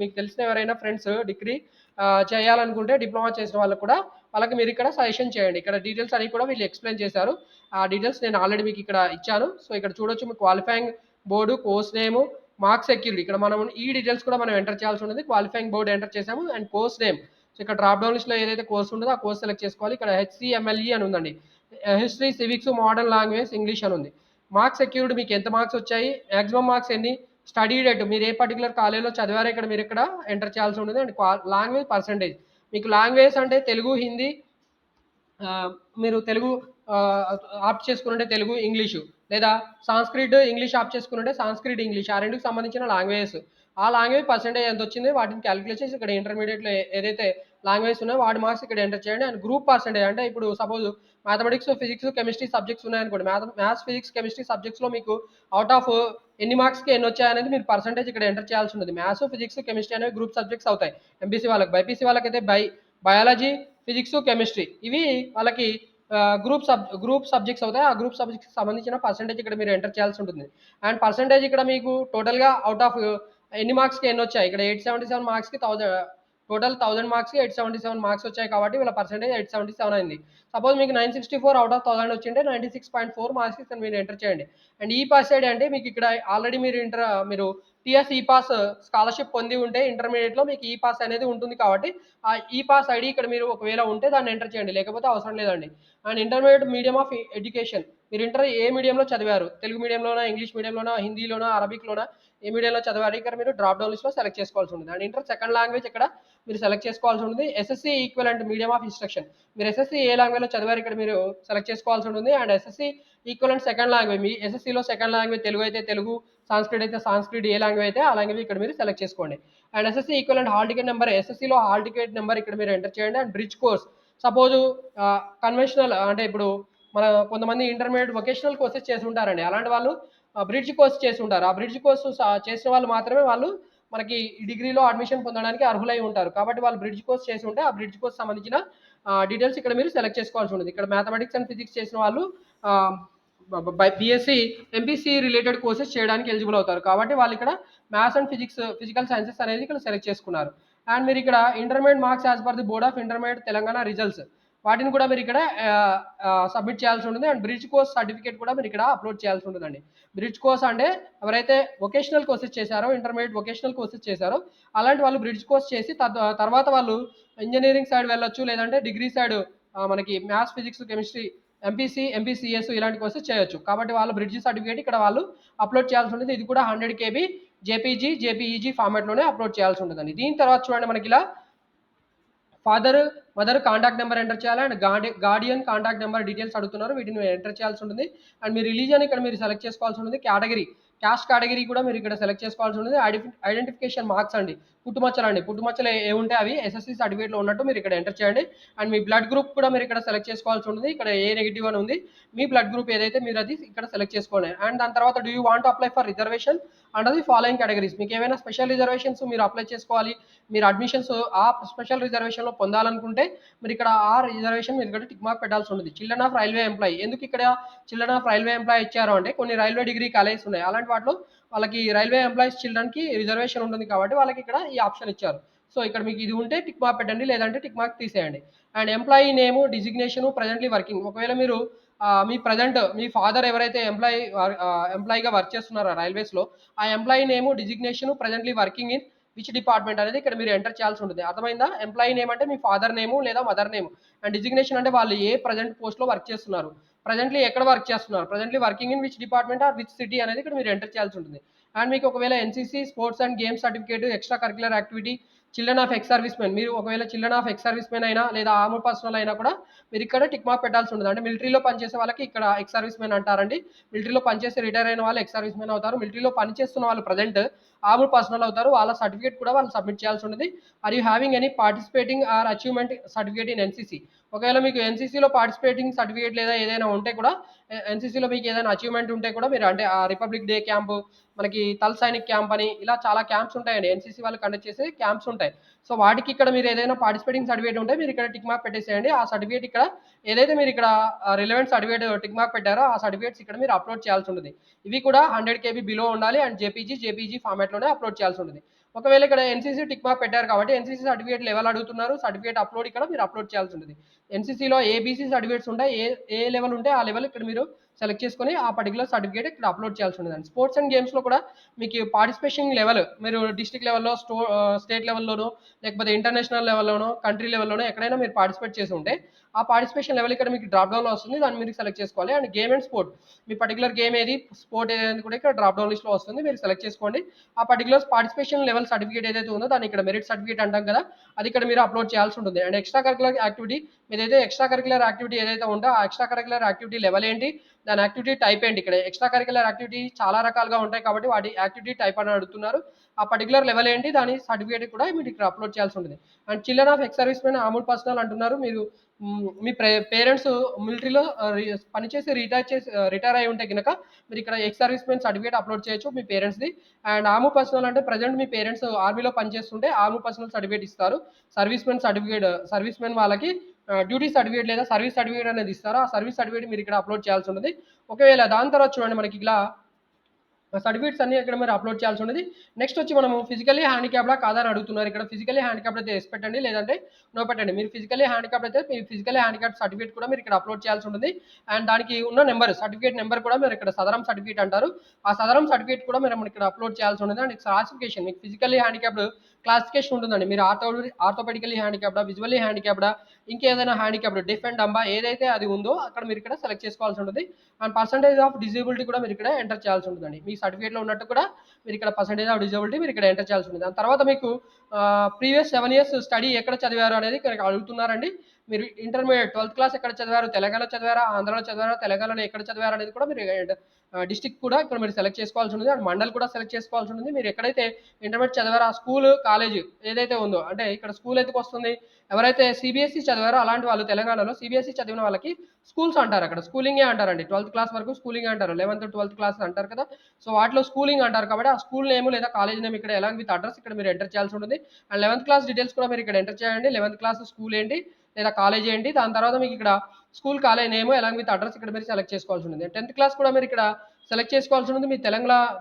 మీకు తెలిసిన ఎవరైనా ఫ్రెండ్స్ డిగ్రీ చేయాలనుకుంటే డిప్లొమా చేసిన వాళ్ళకి కూడా వాళ్ళకి మీరు ఇక్కడ సజెషన్ చేయండి. ఇక్కడ డీటెయిల్స్ అన్ని కూడా వీళ్ళు ఎక్స్‌ప్లెయిన్ చేశారు. ఆ డీటెయిల్స్ నేను ఆల్రెడీ మీకు ఇక్కడ ఇచ్చాను. సో ఇక్కడ చూడొచ్చు మీకు క్వాలిఫైయింగ్ బోర్డు, కోర్స్ నేము, మార్క్స్ సెక్యూరిటీ. ఇక్కడ మనం ఈ డీటెయిల్స్ కూడా మనం ఎంటర్ చేయాల్సి ఉంటుంది. క్వాలిఫైయింగ్ బోర్డ్ ఎంటర్ చేసాము అండ్ కోర్స్ నేమ్. సో ఇక్కడ డ్రాప్ డౌన్ లిస్ట్‌లో ఏదైతే కోర్స్ ఉంటుందో ఆ కోర్స్ సెలెక్ట్ చేసుకోవాలి. ఇక్కడ హెచ్‌సీఎంఎల్ఈ అని ఉందండి. History, civics, modern language, English అని ఉంది. మార్క్స్ సెక్యూర్డ్ మీకు ఎంత మార్క్స్ వచ్చాయి, మాక్సిమం మార్క్స్ ఎన్ని, స్టడీ డేట్ మీరు ఏ పర్టికులర్ కాలేజ్‌లో చదివారో ఇక్కడ మీరు ఇక్కడ ఎంటర్ చేయాల్సి ఉంటుంది. And language percentage. మీకు లాంగ్వేజ్ అంటే తెలుగు, హిందీ, మీరు తెలుగు ఆప్ట్ చేసుకునుంటే తెలుగు, ఇంగ్లీషు లేదా సాంస్క్రిట్, ఇంగ్లీష్ ఆప్ట్ చేసుకునుంటే సాంస్క్రిట్, ఇంగ్లీష్ ఆ రెండుకి సంబంధించిన లాంగ్వేజెస్. ఆ లాంగ్వేజ్ పర్సెంటేజ్ ఎంతొచ్చింది వాటిని క్యాలిక్యులేట్ చేసి ఇక్కడ ఇంటర్మీడియట్‌లో ఏదైతే లాంగ్వేజెస్ ఉన్నాయో వాటి మార్క్స్ ఇక్కడ ఎంటర్ చేయండి. అండ్ గ్రూప్ పర్సెంటేజ్ అంటే ఇప్పుడు suppose mathematics, physics, chemistry subjects ఉన్నాయనుకోండి. మ్యాథ్స్, ఫిజిక్స్, కెమిస్ట్రీ సబ్జెక్ట్స్‌లో మీకు ఔట్ ఆఫ్ ఎన్ని మార్క్స్‌కి ఎన్నొచ్చాయనేది మీరు పర్సెంటేజ్ ఇక్కడ ఎంటర్ చేయాల్సి ఉంటుంది. మ్యాథ్స్, ఫిజిక్స్, కెమిస్ట్రీ అనేవి గ్రూప్ సబ్జెక్ట్స్ అవుతాయి ఎంపీసీ వాళ్ళకి. బైపీసీ వాళ్ళకైతే బయాలజీ, ఫిజిక్స్, కెమిస్ట్రీ ఇవి వాళ్ళకి గ్రూప్ సబ్జెక్ట్స్ అవుతాయి. ఆ గ్రూప్ సబ్జెక్ట్స్‌కి సంబంధించిన పర్సెంటేజ్ ఇక్కడ మీరు ఎంటర్ చేయాల్సి ఉంటుంది. అండ్ పర్సెంటేజ్ ఇక్కడ మీకు టోటల్‌గా ఔట్ ఆఫ్ ఎన్ని మార్క్స్‌కి ఎన్నొచ్చాయి. ఇక్కడ 877 మార్క్స్‌కి టోటల్ 1000 మార్క్స్‌కి 877 మార్క్స్ వచ్చాయి కాబట్టి వీళ్ళ పర్సెంటేజ్ 877 అయింది. సపోజ్ మీకు 964 ఔట్ ఆఫ్ 1000 వచ్చింటే 96.4 మార్క్స్‌కి ఇక్కడ మీరు ఎంటర్ చేయండి. అండ్ ఈ పాస్ ఐడి అంటే మీకు ఇక్కడ ఆల్రెడీ మీరు టీఎస్ ఈ పాస్ స్కాలర్‌షిప్ పొంది ఉంటే ఇంటర్మీడియేట్‌లో మీకు ఈ పాస్ అనేది ఉంటుంది కాబట్టి ఆ ఈ పాస్ ఐడి ఇక్కడ మీరు ఒకవేళ ఉంటే దాన్ని ఎంటర్ చేయండి. లేకపోతే అవసరం లేదండి. And intermediate medium of education. మీరు ఇంటర్ ఏ మీడియంలో చదివారు? తెలుగు మీడియంలోనా, ఇంగ్లీష్ మీడియంలోనా, హిందీలోనా, అరబిక్‌లోనా ఏ మీడియంలో చదివారు? ఇక్కడ మీరు డ్రాప్ డౌన్ లిస్ట్‌లో సెలెక్ట్ చేసుకోవాల్సి ఉంటుంది. అండ్ ఇంటర్ సెకండ్ లాంగ్వేజ్ ఇక్కడ మీరు సెలెక్ట్ చేసుకోవాల్సి ఉంటుంది. SSC equivalent medium of instruction. మీరు ఎస్ఎస్‌సి ఏ లాంగ్వేజ్‌లో చదివారు ఇక్కడ మీరు సెలెక్ట్ చేసుకోవాల్సి ఉంటుంది. And SSC equivalent second language మీ ఎస్ఎస్‌సిలో సెకండ్ లాంగ్వేజ్ తెలుగు అయితే తెలుగు, సాంస్క్రిట్ అయితే సాంస్క్రిట్ ఏ లాంగ్వేజ్ అయితే ఆ లాంగ్వేజ్ ఇక్కడ మీరు సెలెక్ట్ చేసుకోండి. And SSC equivalent hall ticket number ఎస్ఎస్‌సిలో హాల్ టికెట్ నెంబర్ ఇక్కడ మీరు ఎంటర్ చేయండి. And bridge course suppose conventional అంటే ఇప్పుడు మన కొంతమంది ఇంటర్మీడియట్ వొకేషనల్ కోర్సెస్ చేసి ఉంటారండి. అలాంటి వాళ్ళు బ్రిడ్జ్ కోర్స్ చేసి ఉంటారు. ఆ బ్రిడ్జ్ కోర్స్ చేసిన వాళ్ళు మాత్రమే వాళ్ళు మనకి ఈ డిగ్రీలో అడ్మిషన్ పొందడానికి అర్హులై ఉంటారు. కాబట్టి వాళ్ళు బ్రిడ్జ్ కోర్స్ చేసి ఉంటే ఆ బ్రిడ్జ్ కోర్స్ సంబంధించిన డీటెయిల్స్ ఇక్కడ మీరు సెలెక్ట్ చేసుకోవాల్సి ఉంటుంది. ఇక్కడ మ్యాథమెటిక్స్ అండ్ ఫిజిక్స్ చేసిన వాళ్ళు బీఎస్సీ, ఎంపీసీ రిలేటెడ్ కోర్సెస్ చేయడానికి ఎలిజిబుల్ అవుతారు. కాబట్టి వాళ్ళు ఇక్కడ మ్యాథ్స్ అండ్ ఫిజికల్ సైన్సెస్ అనేది ఇక్కడ సెలెక్ట్ చేసుకున్నారు. అండ్ మీరు ఇక్కడ intermediate marks as per the board of intermediate Telangana results వాటిని కూడా మీరు ఇక్కడ సబ్మిట్ చేయాల్సి ఉంటుంది. అండ్ బ్రిడ్జ్ కోర్స్ సర్టిఫికేట్ కూడా మీరు ఇక్కడ అప్లోడ్ చేయాల్సి ఉంటుందండి. బ్రిడ్జ్ కోర్స్ అంటే ఎవరైతే వొకేషనల్ కోర్సెస్ చేశారో ఇంటర్మీడియట్ వొకేషనల్ కోర్సెస్ చేశారో అలాంటి వాళ్ళు బ్రిడ్జ్ కోర్స్ చేసి తర్వాత వాళ్ళు ఇంజనీరింగ్ సైడ్ వెళ్ళొచ్చు. లేదంటే డిగ్రీ సైడ్ మనకి maths, physics, chemistry MPC, MPCS ఇలాంటి కోర్సెస్ చేయొచ్చు. కాబట్టి వాళ్ళు బ్రిడ్జ్ సర్టిఫికేట్ ఇక్కడ వాళ్ళు అప్లోడ్ చేయాల్సి ఉంటుంది. ఇది కూడా 100 కేబీ జేపీజీ, జేపీఈజీ ఫార్మాట్‌లోనే అప్లోడ్ చేయాల్సి ఉంటుందండి. దీని తర్వాత చూడండి మనకి ఇలా father, mother contact number enter చేయాలి. And guardian contact number details అడుగుతున్నారు. వీటిని ఎంటర్ చేయాల్సి ఉంటుంది. అండ్ మీ రిలీజియన్ ఇక్కడ మీరు సెలెక్ట్ చేసుకోవాల్సి ఉంటుంది. క్యాస్ట్ కేటగిరీ కూడా మీరు ఇక్కడ సెలెక్ట్ చేసుకోవాల్సి ఉంటుంది. ఐడెంటిఫికేషన్ మార్క్స్ అండి. పుట్టుమచ్చలు ఏముంటే అవి ఎస్ఎస్‌సి సర్టిఫికేట్‌లో ఉన్నట్టు మీరు ఇక్కడ ఎంటర్ చేయండి. అండ్ మీ బ్లడ్ గ్రూప్ కూడా మీరు ఇక్కడ సెలెక్ట్ చేసుకోవాల్సి ఉంటుంది. ఇక్కడ ఏ నెగెటివ్ అని ఉంది. మీ బ్లడ్ గ్రూప్ ఏదైతే మీరు అది ఇక్కడ సెలెక్ట్ చేసుకోండి. అండ్ దాని తర్వాత do you want to apply for reservation under the following categories. మీకు ఏమైనా స్పెషల్ రిజర్వేషన్స్ మీరు అప్లై చేసుకోవాలి. మీరు అడ్మిషన్స్ ఆ స్పెషల్ రిజర్వేషన్‌లో పొందాలనుకుంటే మీరు ఇక్కడ ఆ రిజర్వేషన్ మీరు ఇక్కడ టిక్ మార్క్ పెట్టాల్సి ఉంటుంది. Children of railway employee. ఎందుకు ఇక్కడ చిల్డ్రన్ ఆఫ్ రైల్వే ఎంప్లాయీ ఇచ్చారు అంటే కొన్ని రైల్వే డిగ్రీ కాలేజెస్ ఉన్నాయి. అలాంటి వాటిలో వాళ్ళకి రైల్వే ఎంప్లాయీస్ చిల్డ్రన్‌కి రిజర్వేషన్ ఉంటుంది కాబట్టి వాళ్ళకి ఇక్కడ ఈ ఆప్షన్ ఇచ్చారు. సో ఇక్కడ మీకు ఇది ఉంటే టిక్ మార్క్ పెట్టండి. లేదంటే టిక్ మార్క్ తీసేయండి. And employee name, designation, presently working. ఒకవేళ మీరు మీ ఫాదర్ ఎవరైతే ఎంప్లాయీగా వర్క్ చేస్తున్నారో రైల్వేస్‌లో ఆ employee name, designation, presently working in which department అనేది ఇక్కడ మీరు ఎంటర్ చేయాల్సి ఉంటుంది. అర్థమైందా? ఎంప్లాయీ నేమ్ అంటే మీ ఫాదర్ నేమ్ లేదా మదర్ నేమ్. అండ్ డిజిగ్నేషన్ అంటే వాళ్ళు ఏ ప్రెజెంట్ పోస్ట్‌లో వర్క్ చేస్తున్నారు. ప్రెజెంట్లీ ఎక్కడ వర్క్ చేస్తున్నారు. Presently working in which department or which city అనేది ఇక్కడ మీరు ఎంటర్ చేయాల్సి ఉంటుంది. అండ్ మీకు ఒకవేళ NCC, sports and games certificate, extra curricular activity children of ex servicemen, మీరు ఒకవేళ children of ex servicemen అయినా లేదా ఆర్మడ్ పర్సనల్ అయినా కూడా మీరు ఇక్కడ టిక్ మార్క్ పెట్టాల్సి ఉంటుంది. అంటే మిలిటరీలో పనిచేసే వాళ్ళకి ఇక్కడ ఎక్స్ సర్వీస్ మెన్ అంటారండి. మిలిటరీలో పనిచేసి రిటైర్ అయిన వాళ్ళు ఎక్స్ సర్వీస్ మెన్ అవుతారు. మిలిటరీలో పనిచేస్తున్న వాళ్ళు ప్రజెంట్ ఆర్మడ్ పర్సనల్ అవుతారు. వాళ్ళ సర్టిఫికేట్ కూడా వాళ్ళు సబ్మిట్ చేయాల్సి ఉంటుంది. Are you having any participating or achievement certificate in NCC, ఒకవేళ మీకు ఎన్సీసీలో పార్టిసిపేటింగ్ సర్టిఫికేట్ లేదా ఏదైనా ఉంటే కూడా, ఎన్సీసీలో మీకు ఏదైనా అచీవ్మెంట్ ఉంటే కూడా మీరు, అంటే ఆ రిపబ్లిక్ డే క్యాంపు, మనకి తల్ సైనిక్ క్యాంప్ అని ఇలా చాలా క్యాంప్స్ ఉంటాయండి. ఎన్సీసీ వాళ్ళు కండక్ట్ చేసే క్యాంప్స్ ఉంటాయి. సో వాటికి ఇక్కడ మీరు ఏదైనా పార్టిసిపేటింగ్ సర్టిఫికేట్ ఉంటే మీరు ఇక్కడ టిక్ మార్క్ పెట్టేసేయండి. ఆ సర్టిఫికేట్ ఇక్కడ ఏదైతే మీరు ఇక్కడ రిలవెంట్ సర్టిఫికేట్ టిక్ మార్క్ పెట్టారో ఆ సర్టిఫికేట్స్ ఇక్కడ మీరు అప్లోడ్ చేయాల్సి ఉంటుంది. ఇవి కూడా 100 KB బిలో ఉండాలి అండ్ జేపీజీ ఫార్మాట్లోనే అప్లోడ్ చేయాల్సి ఉంటుంది. ఒకవేళ ఇక్కడ ఎన్సీసీ టిక్ మార్క్ పెట్టారు కాబట్టి ఎన్సీసీ సర్టిఫికేట్ లెవెల్ అడుగుతున్నారు, సర్టిఫికేట్ అప్లోడ్ ఇక్కడ మీరు అప్లోడ్ చేయాల్సి ఉంటుంది. ఎన్సీసీలో ఏబీసీ సర్టిఫికేట్స్ ఉంటాయి, ఏ లెవెల్ ఉంటే ఆ లెవెల్ ఇక్కడ మీరు సెలెక్ట్ చేసుకొని ఆ పర్టికులర్ సర్టిఫికేట్ ఇక్కడ అప్లోడ్ చేయాల్సి ఉంటుంది. స్పోర్ట్స్ అండ్ గేమ్స్లో కూడా మీకు పార్టిసిపేషన్ లెవెల్ మీరు డిస్ట్రిక్ట్ లెవెల్లో, స్టేట్ లెవెల్లోనో లేకపోతే ఇంటర్నేషనల్ లెవెల్లోనో కంట్రీ లెవెల్లోనో ఎక్కడైనా మీరు పార్టిసిపేట్ చేసి ఉంటే ఆ పార్టిసిపేషన్ లెవెల్ ఇక్కడ మీకు డ్రాప్ డౌన్లో వస్తుంది. దాన్ని మీరు సెలెక్ట్ చేసుకోవాలి. And game and sport, me particular game ఏది, స్పోర్ట్ ఏదైనా కూడా ఇక్కడ డ్రాప్ డౌన్ లిస్ట్లో వస్తుంది. మీరు సెలెక్ట్ చేసుకోండి. ఆ పర్టికులర్ పార్టిసిపేషన్ లెవెల్ సర్టిఫికేట్ ఏదైతే ఉందో దాన్ని ఇక్కడ మెరిట్ సర్టిఫికేట్ అంటాం కదా, అది ఇక్కడ మీరు అప్లోడ్ చేయాల్సి ఉంటుంది. అండ్ ఎక్స్ట్రా కరికులర్ యాక్టివిటీ, మీదైతే ఎక్స్ట్రా కరికులర్ యాక్టివిటీ ఏదైతే ఉందో ఆ ఎక్స్ట్రా కరికులర్ యాక్టివిటీ లెవెల్ ఏంటి, దాని యాక్టివిటీ టైప్ ఏంటి. ఇక్కడ ఎక్స్ట్రా కరికులర్ యాక్టివిటీ చాలా రకాలుగా ఉంటాయి కాబట్టి వాటి యాక్టివిటీ టైప్ అని అడుగుతున్నారు. ఆ పర్టికులర్ లెవెల్ ఏంటి, దాని సర్టిఫికేట్ కూడా మీరు ఇక్కడ అప్లోడ్ చేయాల్సి ఉంటుంది. And children of ex service men armed personal అంటున్నారు. మీరు మీ పేరెంట్స్ మిలిటరీలో పనిచేసి రిటైర్ అయి ఉంటే కనుక మీరు ఇక్కడ ex service men certificate upload చేయొచ్చు మీ పేరెంట్స్ది. అండ్ ఆర్మడ్ పర్సనల్ అంటే ప్రజెంట్ మీ పేరెంట్స్ ఆర్మీలో పనిచేస్తుంటే ఆర్మడ్ పర్సనల్ సర్టిఫికేట్ ఇస్తారు. Service men certificate, service men వాళ్ళకి డ్యూటీ సర్టిఫికేట్ లేదా సర్వీస్ సర్టిఫికేట్ అనేది ఇస్తారు. ఆ సర్వీస్ సర్టిఫికేట్ మీరు ఇక్కడ అప్లోడ్ చేయాల్సి ఉంటుంది. ఒకవేళ దాని తర్వాత చూడండి మనకి ఇలా సర్టిఫికేట్స్ అన్ని ఇక్కడ మీరు అప్లోడ్ చేయాల్సి ఉంటుంది. నెక్స్ట్ వచ్చి మనము ఫిజికల్లీ హ్యాండిక్యాప్డా కాదా అని అడుగుతున్నారు. ఇక్కడ ఫిజికల్లీ హ్యాండిక్యాప్డ్ అయితే ఎస్ పెట్టండి, లేదంటే నో పెట్టండి. మీరు ఫిజికల్లీ హ్యాండిక్యాప్డ్ అయితే మీ ఫిజికల్లీ హ్యాండిక్యాప్డ్ సర్టిఫికేట్ కూడా మీరు ఇక్కడ అప్లోడ్ చేయాల్సి ఉంటుంది. అండ్ దానికి ఉన్న నెంబర్, సర్టిఫికేట్ నెంబర్ కూడా మీరు ఇక్కడ సదరం సర్టిఫికేట్ అంటారు. ఆ సదరం సర్టిఫికేట్ కూడా మీరు ఇక్కడ అప్లోడ్ చేయాల్సి ఉంటుంది. అండ్ క్లాసిఫికేషన్, మీకు ఫిజికల్లీ హ్యాండిక్యాప్డ్ క్లాసిఫికేషన్ ఉంటుందండి. మీరు ఆర్థోపెడికల్లీ హ్యాండిక్యాప్డా, విజువల్లీ హ్యాండిక్యాప్డా, ఇంకేదైనా హ్యాండిక్యాప్డ్ డెఫ్ అండ్ డంబా ఏదైతే అది ఉందో అక్కడ మీరు ఇక్కడ సెలెక్ట్ చేసుకోవాల్సి ఉంటుంది. అండ్ పర్సంటేజ్ ఆఫ్ డిజేబిలిటీ కూడా మీరు ఇక్కడ ఎంటర్ చేయాల్సి ఉంటుందండి. మీ సర్టిఫికేట్లో ఉన్నట్టు కూడా మీరు ఇక్కడ పర్సంటేజ్ ఆఫ్ డిజేబిలిటీ మీరు ఇక్కడ ఎంటర్ చేయాల్సి ఉంటుంది. దాని తర్వాత మీకు ప్రీవియస్ 7 years స్టడీ ఎక్కడ చదివారు అనేది ఇక్కడ అడుగుతున్నారండి. మీరు ఇంటర్మీడియట్ 12th క్లాస్ ఎక్కడ చదివారు, తెలంగాణలో చదివారా, ఆంధ్రాలో చదివారా, తెలంగాణలో ఎక్కడ చదివారు అనేది కూడా మీరు డిస్ట్రిక్ట్ కూడా ఇక్కడ మీరు సెలెక్ట్ చేసుకోవాల్సి ఉంటుంది. అండ్ మండల్ కూడా సెలెక్ట్ చేసుకోవాల్సి ఉంటుంది. మీరు ఎక్కడైతే ఇంటర్మీడియట్ చదివారో ఆ స్కూల్ కాలేజ్ ఏదైతే ఉందో, అంటే ఇక్కడ స్కూల్ ఎందుకు వస్తుంది, ఎవరైతే సిబిఎస్ఈ చదివారో అలాంటి వాళ్ళు తెలంగాణలో సిబిఎస్ఈ చదివిన వాళ్ళకి స్కూల్స్ అంటారు. అక్కడ స్కూలింగే అంటారండి. 12th క్లాస్ వరకు స్కూలింగ్ అంటారు, 11th 12th క్లాస్ అంటారు కదా. సో వాటిలో స్కూలింగ్ అంటారు కాబట్టి ఆ స్కూల్ నేమ్ లేదా కాలేజ్ నేమ్ ఇక్కడ ఎలాంగ్ విత్ అడ్రస్ ఇక్కడ మీరు ఎంటర్ చేయాల్సి ఉంటుంది. అండ్ 11th క్లాస్ డీటెయిల్స్ కూడా మీరు ఇక్కడ ఎంటర్ చేయండి. 11th క్లాస్ స్కూల్ ఏంటి లేదా కాలేజ్ ఏంటి, దాని తర్వాత మీకు ఇక్కడ school college name along with address ఇక్కడ మీరు సెలెక్ట్ చేసుకోవాల్సి ఉంటుంది. 10th క్లాస్ కూడా మీరు ఇక్కడ సెలెక్ట్ చేసుకోవాల్సి ఉంటుంది. మీరు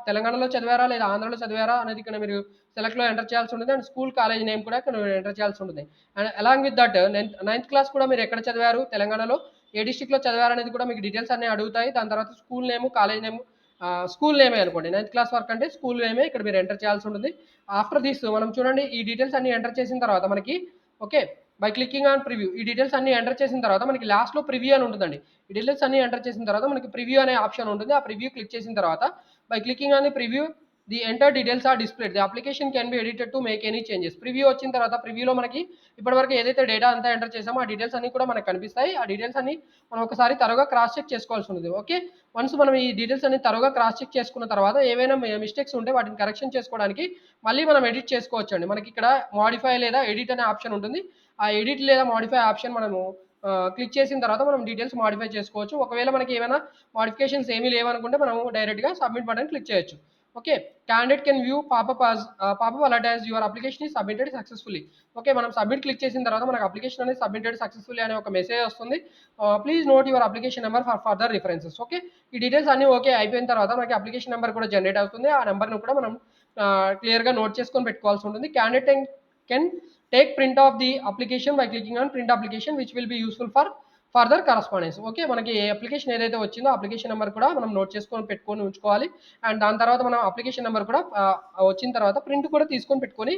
తెలంగాణలో చదివారా లేదా ఆంధ్రాలో చదివారా అనేది ఇక్కడ మీరు సెలెక్ట్లో ఎంటర్ చేయాల్సి ఉంటుంది. అండ్ స్కూల్ కాలేజ్ నేమ్ కూడా ఇక్కడ ఎంటర్ చేయాల్సి ఉంటుంది. And along with that 9th class కూడా మీరు ఎక్కడ చదివారు, తెలంగాణలో ఏ డిస్ట్రిక్ట్లో చదివారు అనేది కూడా మీకు డీటెయిల్స్ అన్నీ అడుగుతాయి. దాని తర్వాత school name, college name, school నేమే అనుకోండి. 9th క్లాస్ వరకు అంటే స్కూల్ నేమే ఇక్కడ మీరు ఎంటర్ చేయాల్సి ఉంటుంది. ఆఫ్టర్ దిస్ మనం చూడండి ఈ డీటెయిల్స్ అన్ని ఎంటర్ చేసిన తర్వాత మనకి okay by clicking on preview ఈ డీటెయిల్స్ అన్ని ఎంటర్ చేసిన తర్వాత మనకి లాస్ట్లో ప్రివ్యూ అని ఉంటుందండి. ఈ డీటెయిల్స్ అన్ని ఎంటర్ చేసిన తర్వాత మనకి ప్రివ్యూ అనే ఆప్షన్ ఉంటుంది. ఆ ప్రివ్యూ క్లిక్ చేసిన తర్వాత by clicking on the preview the enter details are displayed, the application can be edited to make any changes. Preview వచ్చిన తర్వాత ప్రివ్యూలో మనకి ఇప్పటివరకు ఏదైతే డేటా అంతా ఎంటర్ చేసామో ఆ డీటెయిల్స్ అన్ని కూడా మనకు కనిపిస్తాయి. ఆ డీటెయిల్స్ అన్ని మనం ఒకసారి తరువుగా క్రాస్ చెక్ చేసుకోవాల్సి ఉంటుంది. ఓకే, వన్స్ మనం ఈ డీటెయిల్స్ అన్ని తరువుగా క్రాస్ చెక్ చేసుకున్న తర్వాత ఏవైనా మిస్టేక్స్ ఉంటే వాటిని కరెక్షన్ చేసుకోవడానికి మళ్ళీ మనం ఎడిట్ చేసుకోవచ్చు అండి. మనకి ఇక్కడ మోడిఫై లేదా ఎడిట్ అనే ఆప్షన్ ఉంటుంది. ఆ ఎడిట్ లేదా మోడిఫై ఆప్షన్ మనము క్లిక్ చేసిన తర్వాత మనం డీటెయిల్స్ మోడిఫై చేసుకోవచ్చు. ఒకవేళ మనకి ఏమైనా మోడిఫికేషన్స్ ఏమీ లేవనుకుంటే మనం డైరెక్ట్గా సబ్మిట్ బటన్ క్లిక్ చేయొచ్చు. Okay, candidate can view popup alert as your application is submitted successfully. Okay, మనం సబ్మిట్ క్లిక్ చేసిన తర్వాత మనకు అప్లికేషన్ అనేది సబ్మిటెడ్ సక్సెస్ఫుల్లీ అనే ఒక మెసేజ్ వస్తుంది. Please note your application number for further references. Okay, ఈ డీటెయిల్స్ అన్ని ఓకే అయిపోయిన తర్వాత మనకి అప్లికేషన్ నెంబర్ కూడా జనరేట్ అవుతుంది. ఆ నెంబర్ను కూడా మనం క్లియర్గా నోట్ చేసుకొని పెట్టుకోవాల్సి ఉంటుంది. Candidate can take print of the application by clicking on print application which will be useful for further correspondence. Okay, మనకి ఏ అప్లికేషన్ ఏదైతే వచ్చిందో అప్లికేషన్ నెంబర్ కూడా మనం నోట్ చేసుకొని పెట్టుకొని ఉంచుకోవాలి. అండ్ దాని తర్వాత మనం అప్లికేషన్ నెంబర్ కూడా వచ్చిన తర్వాత ప్రింట్ కూడా తీసుకొని పెట్టుకొని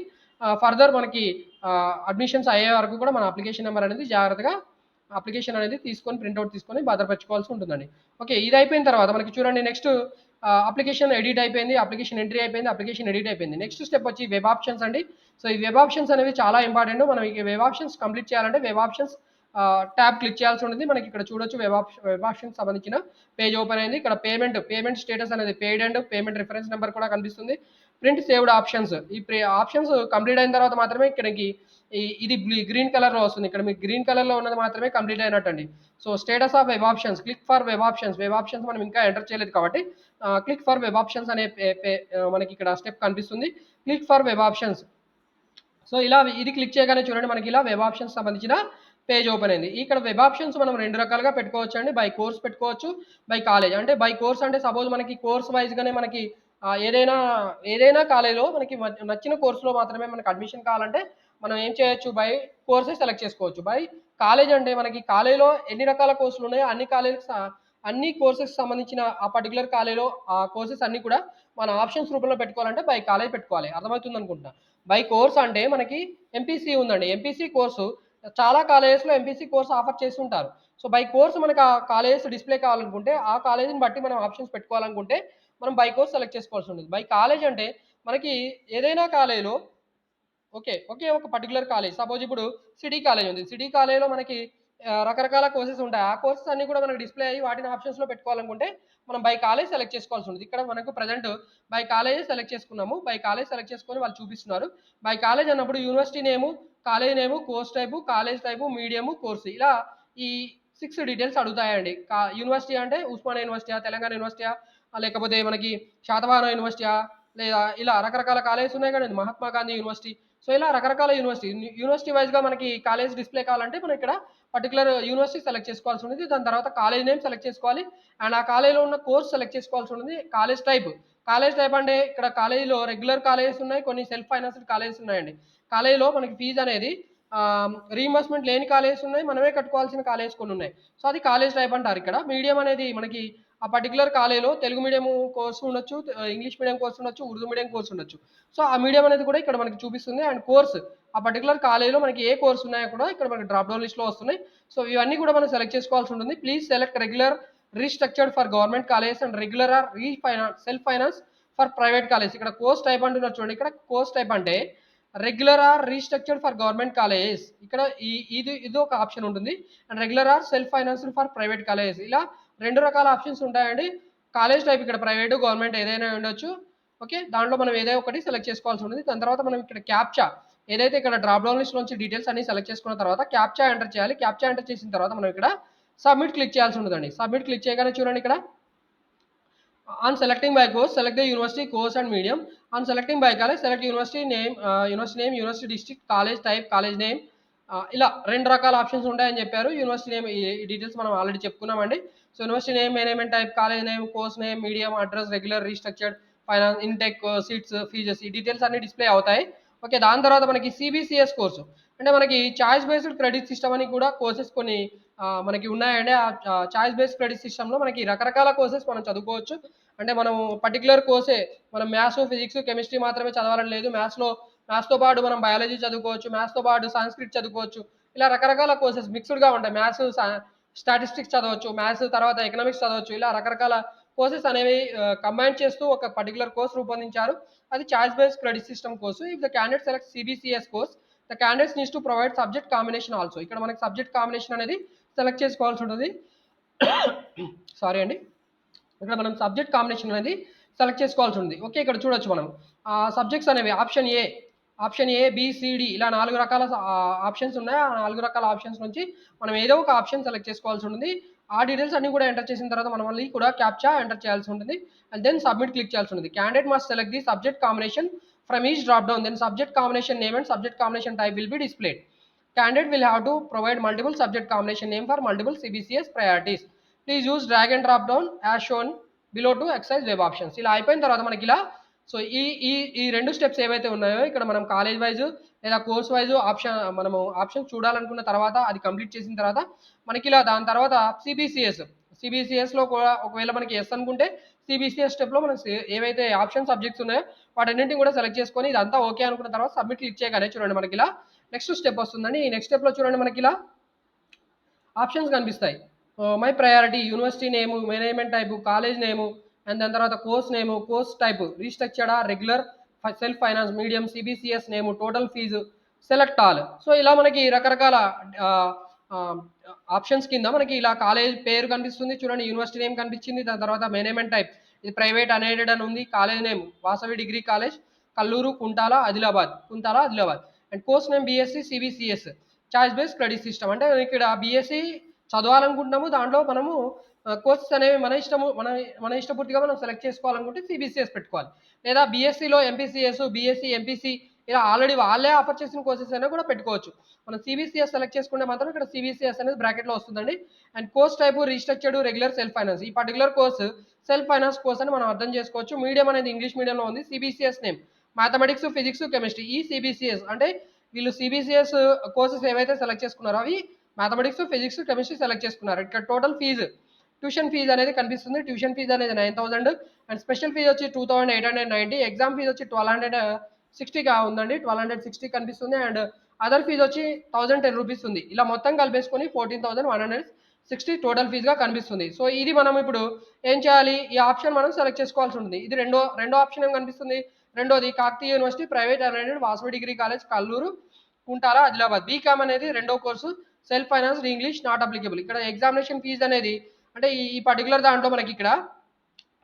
ఫర్దర్ మనకి అడ్మిషన్స్ అయ్యే వరకు కూడా మన అప్లికేషన్ నెంబర్ అనేది జాగ్రత్తగా అప్లికేషన్ అనేది తీసుకొని ప్రింట్అవుట్ తీసుకొని భద్రపరచుకోవాల్సి ఉంటుందండి. ఓకే, ఇది అయిపోయిన తర్వాత మనకి చూడండి నెక్స్ట్ అప్లికేషన్ ఎడిట్ అయిపోయింది, అప్లికేషన్ ఎంట్రీ అయిపోయింది, అప్లికేషన్ ఎడిట్ అయిపోయింది. నెక్స్ట్ స్టెప్ వచ్చి వెబ్ ఆప్షన్స్ అండి. సో ఈ వెబ్ ఆప్షన్స్ అనేవి చాలా ఇంపార్టెంట్. మనం ఈ వెబ్ ఆప్షన్స్ కంప్లీట్ చేయాలంటే వెబ్ ఆప్షన్స్ ట్యాబ్ క్లిక్ చేయాల్సి ఉంటుంది. మనకి ఇక్కడ చూడొచ్చు వెబ్ ఆప్షన్స్ సంబంధించిన పేజ్ ఓపెన్ అయింది. ఇక్కడ పేమెంట్ స్టేటస్ అనేది paid and payment reference number కూడా కనిపిస్తుంది. ప్రింట్ సేవ్డ్ ఆప్షన్స్, ఈ ఆప్షన్స్ కంప్లీట్ అయిన తర్వాత మాత్రమే ఇక్కడికి ఇది గ్రీన్ కలర్లో వస్తుంది. ఇక్కడ మీకు గ్రీన్ కలర్లో ఉన్నది మాత్రమే కంప్లీట్ అయినట్టండి. So status of web options, click for web options మనం ఇంకా ఎంటర్ చేయలేదు కాబట్టి క్లిక్ ఫర్ వెబ్ ఆప్షన్స్ అనే మనకి ఇక్కడ స్టెప్ కనిపిస్తుంది. Click for web options. So ఇలా ఇది క్లిక్ చేయగానే చూడండి మనకి ఇలా వెబ్ ఆప్షన్స్ సంబంధించిన పేజ్ ఓపెన్ అయింది. ఇక్కడ వెబ్ ఆప్షన్స్ మనం 2 రకాలుగా పెట్టుకోవచ్చు అండి. బై కోర్స్ పెట్టుకోవచ్చు, బై కాలేజ్. అంటే బై కోర్స్ అంటే సపోజ్ మనకి కోర్స్ వైజ్‌గానే మనకి ఏదైనా కాలేజ్‌లో మనకి నచ్చిన కోర్స్‌లో మాత్రమే మనకు అడ్మిషన్ కావాలంటే మనం ఏం చేయొచ్చు, బై కోర్సెస్ సెలెక్ట్ చేసుకోవచ్చు. బై కాలేజ్ అంటే మనకి కాలేజ్‌లో ఎన్ని రకాల కోర్సులు ఉన్నాయో అన్ని కోర్సెస్ సంబంధించిన ఆ పర్టిక్యులర్ కాలేజ్‌లో ఆ కోర్సెస్ అన్నీ కూడా మన ఆప్షన్స్ రూపంలో పెట్టుకోవాలంటే బై కాలేజ్ పెట్టుకోవాలి. అర్థమవుతుంది అనుకుంటున్నా. బై కోర్స్ అంటే మనకి ఎంపీసీ ఉందండి. ఎంపీసీ కోర్సు చాలా కాలేజెస్‌లో ఎంపీసీ కోర్స్ ఆఫర్ చేస్తుంటారు. సో బై కోర్స్ మనకు ఆ కాలేజెస్ డిస్‌ప్లే కావాలనుకుంటే, ఆ కాలేజీని బట్టి మనం ఆప్షన్స్ పెట్టుకోవాలనుకుంటే, మనం బై కోర్స్ సెలెక్ట్ చేసుకోవాల్సి ఉంటుంది. బై కాలేజ్ అంటే మనకి ఏదైనా కాలేజ్‌లో ఒకే ఒక పర్టిక్యులర్ కాలేజ్. సపోజ్ ఇప్పుడు సిటీ కాలేజ్ ఉంది. సిటీ కాలేజ్‌లో మనకి రకరకాల కోర్సెస్ ఉంటాయి. ఆ కోర్సెస్ అన్నీ కూడా మనకు డిస్‌ప్లే అయ్యి వాటిని ఆప్షన్స్‌లో పెట్టుకోవాలనుకుంటే, మనం బై కాలేజ్ సెలెక్ట్ చేసుకోవాల్సి ఉంటుంది. ఇక్కడ మనకు ప్రెజెంట్ బై కాలేజే సెలెక్ట్ చేసుకున్నాము. బై కాలేజ్ సెలెక్ట్ చేసుకొని వాళ్ళు చూపిస్తున్నారు. బై కాలేజ్ అన్నప్పుడు university name, college name, course type, college type, medium, course ఇలా ఈ 6 డీటెయిల్స్ అడుగుతాయండి. యూనివర్సిటీ అంటే ఉస్మానియా యూనివర్సిటీయా, తెలంగాణ యూనివర్సిటీయా, లేకపోతే మనకి శాతవాహన యూనివర్సిటీయా, లేదా ఇలా రకరకాల కాలేజెస్ ఉన్నాయి కదండీ. మహాత్మా గాంధీ యూనివర్సిటీ. సో ఇలా రకరకాల యూనివర్సిటీ వైస్‌గా మనకి కాలేజ్ డిస్‌ప్లే కావాలంటే మనం ఇక్కడ పర్టిక్యులర్ యూనివర్సిటీ సెలెక్ట్ చేసుకోవాల్సి ఉంటుంది. దాని తర్వాత కాలేజ్ నేమ్ సెలెక్ట్ చేసుకోవాలి. అండ్ ఆ కాలేజ్‌లో ఉన్న కోర్స్ సెలెక్ట్ చేసుకోవాల్సి ఉంటుంది. కాలేజ్ టైప్ అంటే ఇక్కడ కాలేజ్‌లో రెగ్యులర్ కాలేజెస్ ఉన్నాయి. కొన్ని సెల్ఫ్ ఫైనాన్స్డ్ కాలేజెస్ ఉన్నాయండి. కాలేజ్‌లో మనకి ఫీజ్ అనేది రీయింబర్స్‌మెంట్ లేని కాలేజెస్ ఉన్నాయి. మనమే కట్టుకోవాల్సిన కాలేజెస్ కొన్ని ఉన్నాయి. సో అది కాలేజ్ టైప్ అంటారు ఇక్కడ. మీడియం అనేది మనకి ఆ పర్టిక్యులర్ కాలేజ్‌లో తెలుగు మీడియం కోర్స్ ఉండొచ్చు, ఇంగ్లీష్ మీడియం కోర్స్ ఉండొచ్చు, ఉర్దూ మీడియం కోర్స్ ఉండొచ్చు. సో ఆ మీడియం అనేది కూడా ఇక్కడ మనకి చూపిస్తుంది. అండ్ కోర్స్ ఆ పర్టిక్యులర్ కాలేజ్‌లో మనకి ఏ కోర్స్ ఉన్నాయో కూడా ఇక్కడ మనకి డ్రాప్ డౌన్ లిస్ట్‌లో వస్తున్నాయి. సో ఇవన్నీ కూడా మనం సెలెక్ట్ చేసుకోవాల్సి ఉంటుంది. Please select regular restructured for government colleges and regular are self finance for private college. ఇక్కడ కోర్స్ టైప్ అంటున్నారు చూడండి. ఇక్కడ కోర్స్ టైప్ అంటే regular are restructured for government colleges. ఇక్కడ ఇది ఒక ఆప్షన్ ఉంటుంది. And regular are self financed for private colleges. ఇలా 2 రకాల ఆప్షన్స్ ఉంటాయండి. కాలేజ్ టైప్ ఇక్కడ ప్రైవేటు, గవర్నమెంట్ ఏదైనా ఉండొచ్చు. ఓకే. దాంట్లో మనం ఏదో ఒకటి సెలెక్ట్ చేసుకోవాల్సి ఉంటుంది. దాని తర్వాత మనం ఇక్కడ క్యాప్చా ఏదైతే ఇక్కడ డ్రాప్ డౌన్ లిస్ట్ నుంచి డీటెయిల్స్ అన్ని సెలెక్ట్ చేసుకున్న తర్వాత క్యాప్చా ఎంటర్ చేయాలి. క్యాప్చా ఎంటర్ చేసిన తర్వాత మనం ఇక్కడ సబ్మిట్ క్లిక్ చేయాల్సి ఉంటుందండి. సబ్మిట్ క్లిక్ చేయగానే చూడండి ఇక్కడ on selecting by course, select the university, course and medium. On selecting by college, select university name, university district, college type, college name. ఇలా 2 రకాల ఆప్షన్స్ ఉంటాయని చెప్పారు. యూనివర్సిటీ నేమ్ ఈ డీటెయిల్స్ మనం ఆల్రెడీ చెప్పుకున్నామండి. So university name, management type, college name, course name, medium, address, regular, restructured, finance, intake, seats, fees ఈ details అన్ని display అవుతాయి. ఓకే. దాని తర్వాత మనకి సీబీసీఎస్ కోర్సు అంటే మనకి చాయిస్ బేస్డ్ క్రెడిట్ సిస్టమ్ అని కూడా కోర్సెస్ కొన్ని మనకి ఉన్నాయండి. చాయిస్ బేస్డ్ క్రెడిట్ సిస్టమ్‌లో మనకి రకరకాల కోర్సెస్ మనం చదువుకోవచ్చు. అంటే మనం పర్టిక్యులర్ కోర్సే మనం మ్యాథ్స్, ఫిజిక్స్, కెమిస్ట్రీ మాత్రమే చదవాలని లేదు. మ్యాథ్స్‌తో పాటు మనం బయాలజీ చదువుకోవచ్చు. మ్యాథ్స్‌తో పాటు సాంస్క్రిట్ చదువుకోవచ్చు. ఇలా రకరకాల కోర్సెస్ మిక్స్‌డ్‌గా ఉంటాయి. స్టాటిస్టిక్స్ చదవచ్చు. మ్యాథ్స్ తర్వాత ఎకనామిక్స్ చదవచ్చు. ఇలా రకరకాల కోర్సెస్ అనేవి కంబైన్ చేస్తూ ఒక పర్టిక్యులర్ కోర్స్ రూపొందించారు. అది choice based credit system course. If the candidate selects CBCS course, the candidates needs to provide subject combination also. ఇక్కడ మనకి సబ్జెక్ట్ కాంబినేషన్ అనేది సెలెక్ట్ చేసుకోవాల్సి ఉంటుంది. సారీ అండి. ఇక్కడ మనం సబ్జెక్ట్ కాంబినేషన్ అనేది సెలెక్ట్ చేసుకోవాల్సి ఉంది. ఓకే. ఇక్కడ చూడొచ్చు మనం సబ్జెక్ట్స్ అనేవి option A, B, C, D ఇలా 4 రకాల ఆప్షన్స్ ఉన్నాయి. ఆ 4 రకాల ఆప్షన్స్ నుంచి మనం ఏదో ఒక ఆప్షన్ సెలెక్ట్ చేసుకోవాల్సి ఉంటుంది. ఆ డీటెయిల్స్ అన్ని కూడా ఎంటర్ చేసిన తర్వాత మనం మళ్ళీ కూడా క్యాప్చా ఎంటర్ చేయాల్సి ఉంటుంది. అండ్ దెన్ సబ్మిట్ క్లిక్ చేయాల్సి ఉంటుంది. Candidate must select the subject combination from each drop down. Then subject combination name and subject combination type will be displayed. Candidate will have to provide multiple subject combination name for multiple CBCS priorities. Please use drag and drop down as shown below to exercise web options. ఇలా అయిపోయిన తర్వాత మనకి ఇలా so ఈ 2 steps ఏవైతే ఉన్నాయో ఇక్కడ మనం కాలేజ్ వైజ్ లేదా కోర్స్ వైజ్ మనము ఆప్షన్ చూడాలనుకున్న తర్వాత అది కంప్లీట్ చేసిన తర్వాత మనకి ఇలా దాని తర్వాత సిబిసిఎస్లో కూడా ఒకవేళ మనకి ఎస్ అనుకుంటే సిబిసిఎస్ స్టెప్లో మనం ఏవైతే ఆప్షన్ సబ్జెక్ట్స్ ఉన్నాయో వాటన్నింటిని కూడా సెలెక్ట్ చేసుకొని ఇదంతా ఓకే అనుకున్న తర్వాత సబ్మిట్ క్లిక్ చేయగానే చూడండి మనకి ఇలా నెక్స్ట్ స్టెప్ వస్తుందండి. ఈ నెక్స్ట్ స్టెప్లో చూడండి మనకి ఇలా ఆప్షన్స్ కనిపిస్తాయి. My priority, university name, management type, college name, and దాని తర్వాత కోర్స్ నేమ్, కోర్స్ టైప్, రీస్ట్రక్చర్డా, regular, self finance, medium, CBCS name, total fee, select all. So ఇలా మనకి రకరకాల ఆప్షన్స్ కింద మనకి ఇలా కాలేజ్ పేరు కనిపిస్తుంది చూడండి, యూనివర్సిటీ నేమ్ కనిపించింది, దాని తర్వాత మేనేజ్మెంట్ టైప్, ఇది ప్రైవేట్ అన్ఎయిడెడ్ అని ఉంది, college name Vasavi degree college Kalluru Kuntala Adilabad, and course name BSc CBCS, choice based credit system. అంటే ఇక్కడ బీఎస్సీ చదవాలనుకుంటున్నాము, దాంట్లో మనము కోర్సెస్ అనేవి మన ఇష్టపూర్తిగా మనం సెలెక్ట్ చేసుకోవాలనుకుంటే సిబిసిఎస్ పెట్టుకోవాలి, లేదా బీఎస్సీలో ఎంపీసీఎస్, బీఎస్సీ ఎంపీసీ ఇలా ఆల్రెడీ వాళ్ళే ఆఫర్ చేసిన కోర్సెస్ అయినా కూడా పెట్టుకోవచ్చు. మనం సిబిసిఎస్ సెలెక్ట్ చేసుకుంటే మాత్రం ఇక్కడ సిబిసిఎస్ అనేది బ్రాకెట్లో వస్తుందండి. And course type restructured, regular, self finance. ఈ particular course self finance course అని మనం అర్థం చేసుకోవచ్చు. మీడియం అనేది ఇంగ్లీష్ మీడియంలో ఉంది. CBCS name mathematics, physics, chemistry. ఈ సిబిసిఎస్ అంటే వీళ్ళు సిబిసిఎస్ కోర్సెస్ ఏవైతే సెలెక్ట్ చేసుకున్నారో అవి మ్యాథమెటిక్స్, ఫిజిక్స్, కెమిస్ట్రీ సెలెక్ట్ చేసుకున్నారు. ఇక్కడ టోటల్ ఫీజు, ట్యూషన్ ఫీజు అనేది కనిపిస్తుంది. ట్యూషన్ ఫీజు అనేది 9,000 అండ్ స్పెషల్ ఫీజు వచ్చి 2,890. ఎగ్జామ్ ఫీజు వచ్చి 1,260గా ఉందండి, 1,260 కనిపిస్తుంది. అండ్ అదర్ ఫీజు వచ్చి 1,010 రూపీస్ ఉంది. ఇలా మొత్తం కలిపేసుకొని 14,160 టోటల్ ఫీజుగా కనిపిస్తుంది. సో ఇది మనం ఇప్పుడు ఏం చేయాలి, ఈ ఆప్షన్ మనం సెలెక్ట్ చేసుకోవాల్సి ఉంటుంది. ఇది రెండో ఆప్షన్ ఏం కనిపిస్తుంది, రెండోది Kakatiya university private unaided Vasavi degree college Kalluru Kuntala Adilabad, BCom అనేది రెండో course, self finance, English not applicable. ఇక్కడ ఎగ్జామినేషన్ ఫీజు అనేది అంటే ఈ పర్టికులర్ దాంట్లో మనకి ఇక్కడ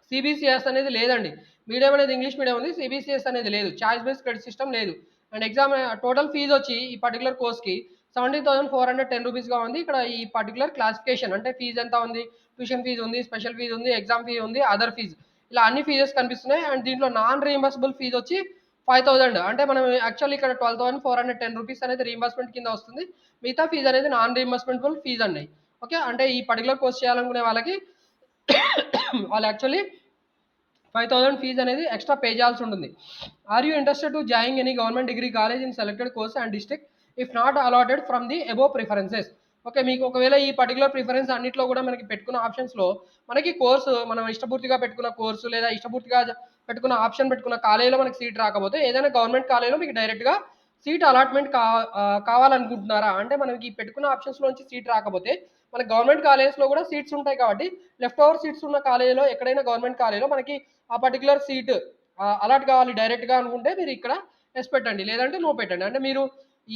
సిబిసిఎస్ అనేది లేదండి. మీడియం అనేది ఇంగ్లీష్ మీడియం ఉంది, సిబిసిఎస్ అనేది లేదు, చాయిస్ బేస్డ్ క్రెడిట్ సిస్టమ్ లేదు. అండ్ ఎగ్జామ్ టోటల్ ఫీజు వచ్చి ఈ పర్టికులర్ కోర్స్కి 17,410 రూపీస్గా ఉంది. ఇక్కడ ఈ పర్టికులర్ క్లాసిఫికేషన్ అంటే ఫీజు ఎంత ఉంది, ట్యూషన్ ఫీజు ఉంది, స్పెషల్ ఫీజు ఉంది, ఎగ్జామ్ ఫీజు ఉంది, అదర్ ఫీజు, ఇలా అన్ని ఫీజెస్ కనిపిస్తున్నాయి. అండ్ దీంట్లో నాన్ రీయింబర్సిబుల్ ఫీజు వచ్చి 5,000. అంటే మనం యాక్చువల్లీ ఇక్కడ 12,410 రూపీస్ అనేది రీయింబర్స్మెంట్ కింద వస్తుంది. మిగతా ఫీజు అనేది నాన్ రీయింబర్స్మెంటబుల్ ఫీజు అండి. ఓకే, అంటే ఈ పర్టికులర్ కోర్స్ చేయాలనుకునే వాళ్ళకి వాళ్ళు యాక్చువల్లీ 5,000 ఫీజు అనేది ఎక్స్ట్రా పే చేయాల్సి ఉంటుంది. Are you interested to join any government degree college in selected course and district if not allotted from the above preferences. Okay, మీకు ఒకవేళ ఈ పర్టికులర్ ప్రిఫరెన్స్ అన్నిట్లో కూడా మనకి పెట్టుకున్న ఆప్షన్స్లో మనకి కోర్సు మనం ఇష్టపూర్తిగా పెట్టుకున్న కోర్సు లేదా ఇష్టపూర్తిగా పెట్టుకున్న ఆప్షన్ పెట్టుకున్న కాలేజీలో మనకి సీట్ రాకపోతే ఏదైనా గవర్నమెంట్ కాలేజీలో మీకు డైరెక్ట్గా సీట్ అలాట్మెంట్ కావాలనుకుంటున్నారా అంటే మనకి పెట్టుకున్న ఆప్షన్స్లోంచి సీట్ రాకపోతే మన గవర్నమెంట్ కాలేజెస్లో కూడా సీట్స్ ఉంటాయి కాబట్టి లెఫ్ట్ ఓవర్ సీట్స్ ఉన్న కాలేజీలో ఎక్కడైనా గవర్నమెంట్ కాలేజీలో మనకి ఆ పర్టికులర్ సీట్ అలాట్ కావాలి డైరెక్ట్గా అనుకుంటే మీరు ఇక్కడ ఎస్ పెట్టండి, లేదంటే నో పెట్టండి. అంటే మీరు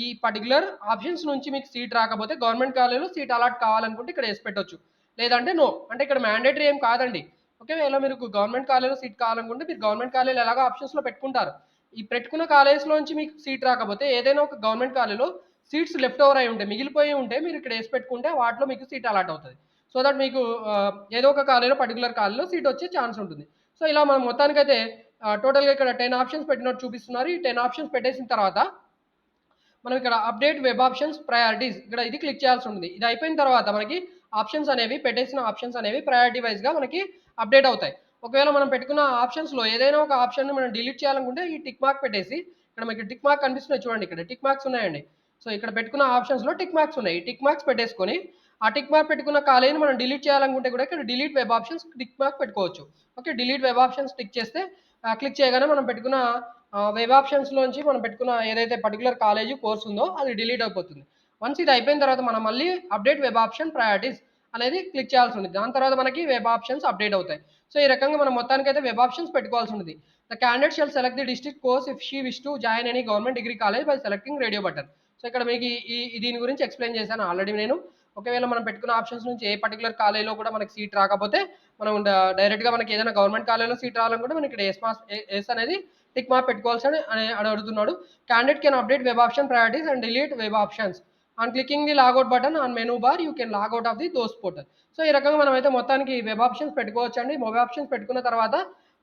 ఈ పర్టికులర్ ఆప్షన్స్ నుంచి మీకు సీట్ రాకపోతే గవర్నమెంట్ కాలేజీలో సీట్ అలాట్ కావాలనుకుంటే ఇక్కడ ఎస్ పెట్టొచ్చు, లేదంటే నో. అంటే ఇక్కడ మ్యాండేటరీ ఏం కాదండి. ఓకే, ఇలా మీరు గవర్నమెంట్ కాలేజీలో సీట్ కావాలనుకుంటే మీరు గవర్నమెంట్ కాలేజీలో ఎలాగో ఆప్షన్స్లో పెట్టుకుంటారు. ఈ పెట్టుకున్న కాలేజ్లోంచి మీకు సీట్ రాకపోతే ఏదైనా ఒక గవర్నమెంట్ కాలేజీలో సీట్స్ లెఫ్ట్ ఓవర్ అయి ఉంటే మిగిలిపోయి ఉంటే మీరు ఇక్కడ వేసి పెట్టుకుంటే వాటిలో మీకు సీట్ అలాట్ అవుతుంది. సో దట్ మీకు ఏదో ఒక కాలేజీలో పర్టికులర్ కాలేజీలో సీట్ వచ్చే ఛాన్స్ ఉంటుంది. సో ఇలా మనం మొత్తానికైతే టోటల్గా ఇక్కడ 10 ఆప్షన్స్ పెట్టినట్టు చూపిస్తున్నారు. ఈ 10 ఆప్షన్స్ పెట్టేసిన తర్వాత మనం ఇక్కడ అప్డేట్ వెబ్ ఆప్షన్స్ ప్రయారిటీస్ ఇక్కడ ఇది క్లిక్ చేయాల్సి ఉంటుంది. ఇది అయిపోయిన తర్వాత మనకి ఆప్షన్స్ అనేవి పెట్టేసిన ఆప్షన్స్ అనేవి ప్రయారిటీ వైజ్గా మనకి అప్డేట్ అవుతాయి. ఒకవేళ మనం పెట్టుకున్న ఆప్షన్స్లో ఏదైనా ఒక ఆప్షన్ మనం డిలీట్ చేయాలనుకుంటే ఈ టిక్ మార్క్ పెట్టేసి ఇక్కడ మనకి టిక్ మార్క్ కనిపిస్తున్నాయి చూడండి, ఇక్కడ టిక్ మార్క్స్ ఉన్నాయండి. సో ఇక్కడ పెట్టుకున్న ఆప్షన్స్లో టిక్ మార్క్స్ ఉన్నాయి. ఈ టిక్ మార్క్స్ పెట్టేసుకొని ఆ టిక్ మార్క్ పెట్టుకున్న కాలేజీని మనం డిలీట్ చేయాలనుకుంటే కూడా ఇక్కడ delete web options tick mark పెట్టుకోవచ్చు. Okay, delete web options click చేస్తే క్లిక్ చేయగానే మనం పెట్టుకున్న వెబ్ ఆప్షన్స్లోంచి మనం పెట్టుకున్న ఏదైతే పర్టికులర్ కాలేజీ కోర్స్ ఉందో అది డిలీట్ అయిపోతుంది. వన్స్ ఇది అయిపోయిన తర్వాత మనం మళ్ళీ అప్డేట్ వెబ్ ఆప్షన్ ప్రయారిటీస్ అనేది క్లిక్ చేయాల్సి ఉంటుంది. దాని తర్వాత మనకి వెబ్ ఆప్షన్స్ అప్డేట్ అవుతాయి. సో ఈ రకంగా మనం మొత్తానికైతే వెబ్ ఆప్షన్స్ పెట్టుకోవాల్సి ఉంటుంది. The candidate shall select the district course if she wish to join any government degree college by selecting radio button. So ఇక్కడ మీకు దీని గురించి ఎక్స్ప్లెయిన్ చేశాను ఆల్రెడీ నేను. ఒకవేళ మనం పెట్టుకున్న ఆప్షన్స్ నుంచి ఏ పర్టికులర్ కాలేజీలో కూడా మనకి సీట్ రాకపోతే మనం డైరెక్ట్గా మనకి ఏదైనా గవర్నమెంట్ కాలేజీలో సీట్ రావాలనుకుంటే మనకి ఇక్కడ ఎస్ అనేది టిక్ మార్క్ పెట్టుకోవాల్సి అని అడుగుతున్నాడు. Candidate can update web option priorities and delete web options on clicking the logout button on menu bar you can logout of the those portal. So ఈ రకంగా మనం అయితే మొత్తానికి వెబ్ ఆప్షన్స్ పెట్టుకోవచ్చు అండి. వెబ్ ఆప్షన్స్ పెట్టుకున్న తర్వాత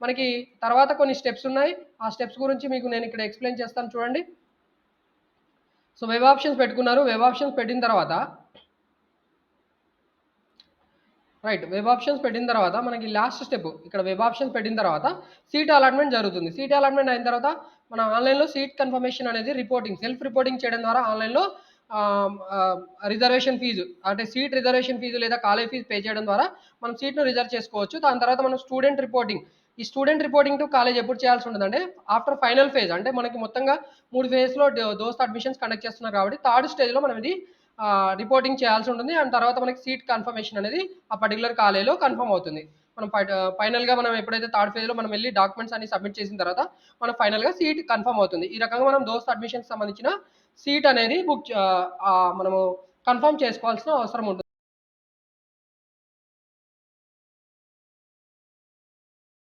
మనకి తర్వాత కొన్ని స్టెప్స్ ఉన్నాయి. ఆ స్టెప్స్ గురించి మీకు నేను ఇక్కడ ఎక్స్ప్లెయిన్ చేస్తాను చూడండి. సో వెబ్ ఆప్షన్స్ పెట్టుకున్నారు. వెబ్ ఆప్షన్స్ పెట్టిన తర్వాత రైట్, వెబ్ ఆప్షన్స్ పెట్టిన తర్వాత మనకి లాస్ట్ స్టెప్ ఇక్కడ వెబ్ ఆప్షన్స్ పెట్టిన తర్వాత సీట్ అలాట్మెంట్ జరుగుతుంది. సీట్ అలాట్మెంట్ అయిన తర్వాత మన ఆన్లైన్లో సీట్ కన్ఫర్మేషన్ అనేది రిపోర్టింగ్ సెల్ఫ్ రిపోర్టింగ్ చేయడం ద్వారా ఆన్లైన్లో రిజర్వేషన్ ఫీజు అంటే సీట్ రిజర్వేషన్ ఫీజు లేదా కాలేజ్ ఫీజు పే చేయడం ద్వారా మనం సీట్ను రిజర్వ్ చేసుకోవచ్చు. దాని తర్వాత మనం స్టూడెంట్ రిపోర్టింగ్, ఈ స్టూడెంట్ రిపోర్టింగ్ టు కాలేజ్ ఎప్పుడు చేయాల్సి ఉంటుందంటే ఆఫ్టర్ ఫైనల్ ఫేజ్, అంటే మనకి మొత్తంగా 3 ఫేజ్లో దోస్త్ అడ్మిషన్స్ కండక్ట్ చేస్తున్నారు కాబట్టి థర్డ్ స్టేజ్లో మనం ఇది రిపోర్టింగ్ చేయాల్సి ఉంటుంది. అండ్ తర్వాత మనకి సీట్ కన్ఫర్మేషన్ అనేది ఆ పర్టికులర్ కాలేజీలో కన్ఫర్మ్ అవుతుంది. మనం ఫైనల్‌గా మనం ఎప్పుడైతే థర్డ్ ఫేజ్‌లో మనం వెళ్లి డాక్యుమెంట్స్ అన్ని సబ్మిట్ చేసిన తర్వాత మనం ఫైనల్‌గా సీట్ కన్ఫర్మ్ అవుతుంది. ఈ రకంగా మనం దోస్త్ అడ్మిషన్‌కి సంబంధించిన సీట్ అనేది మనము కన్ఫర్మ్ చేసుకోవాల్సిన అవసరం ఉంటుంది.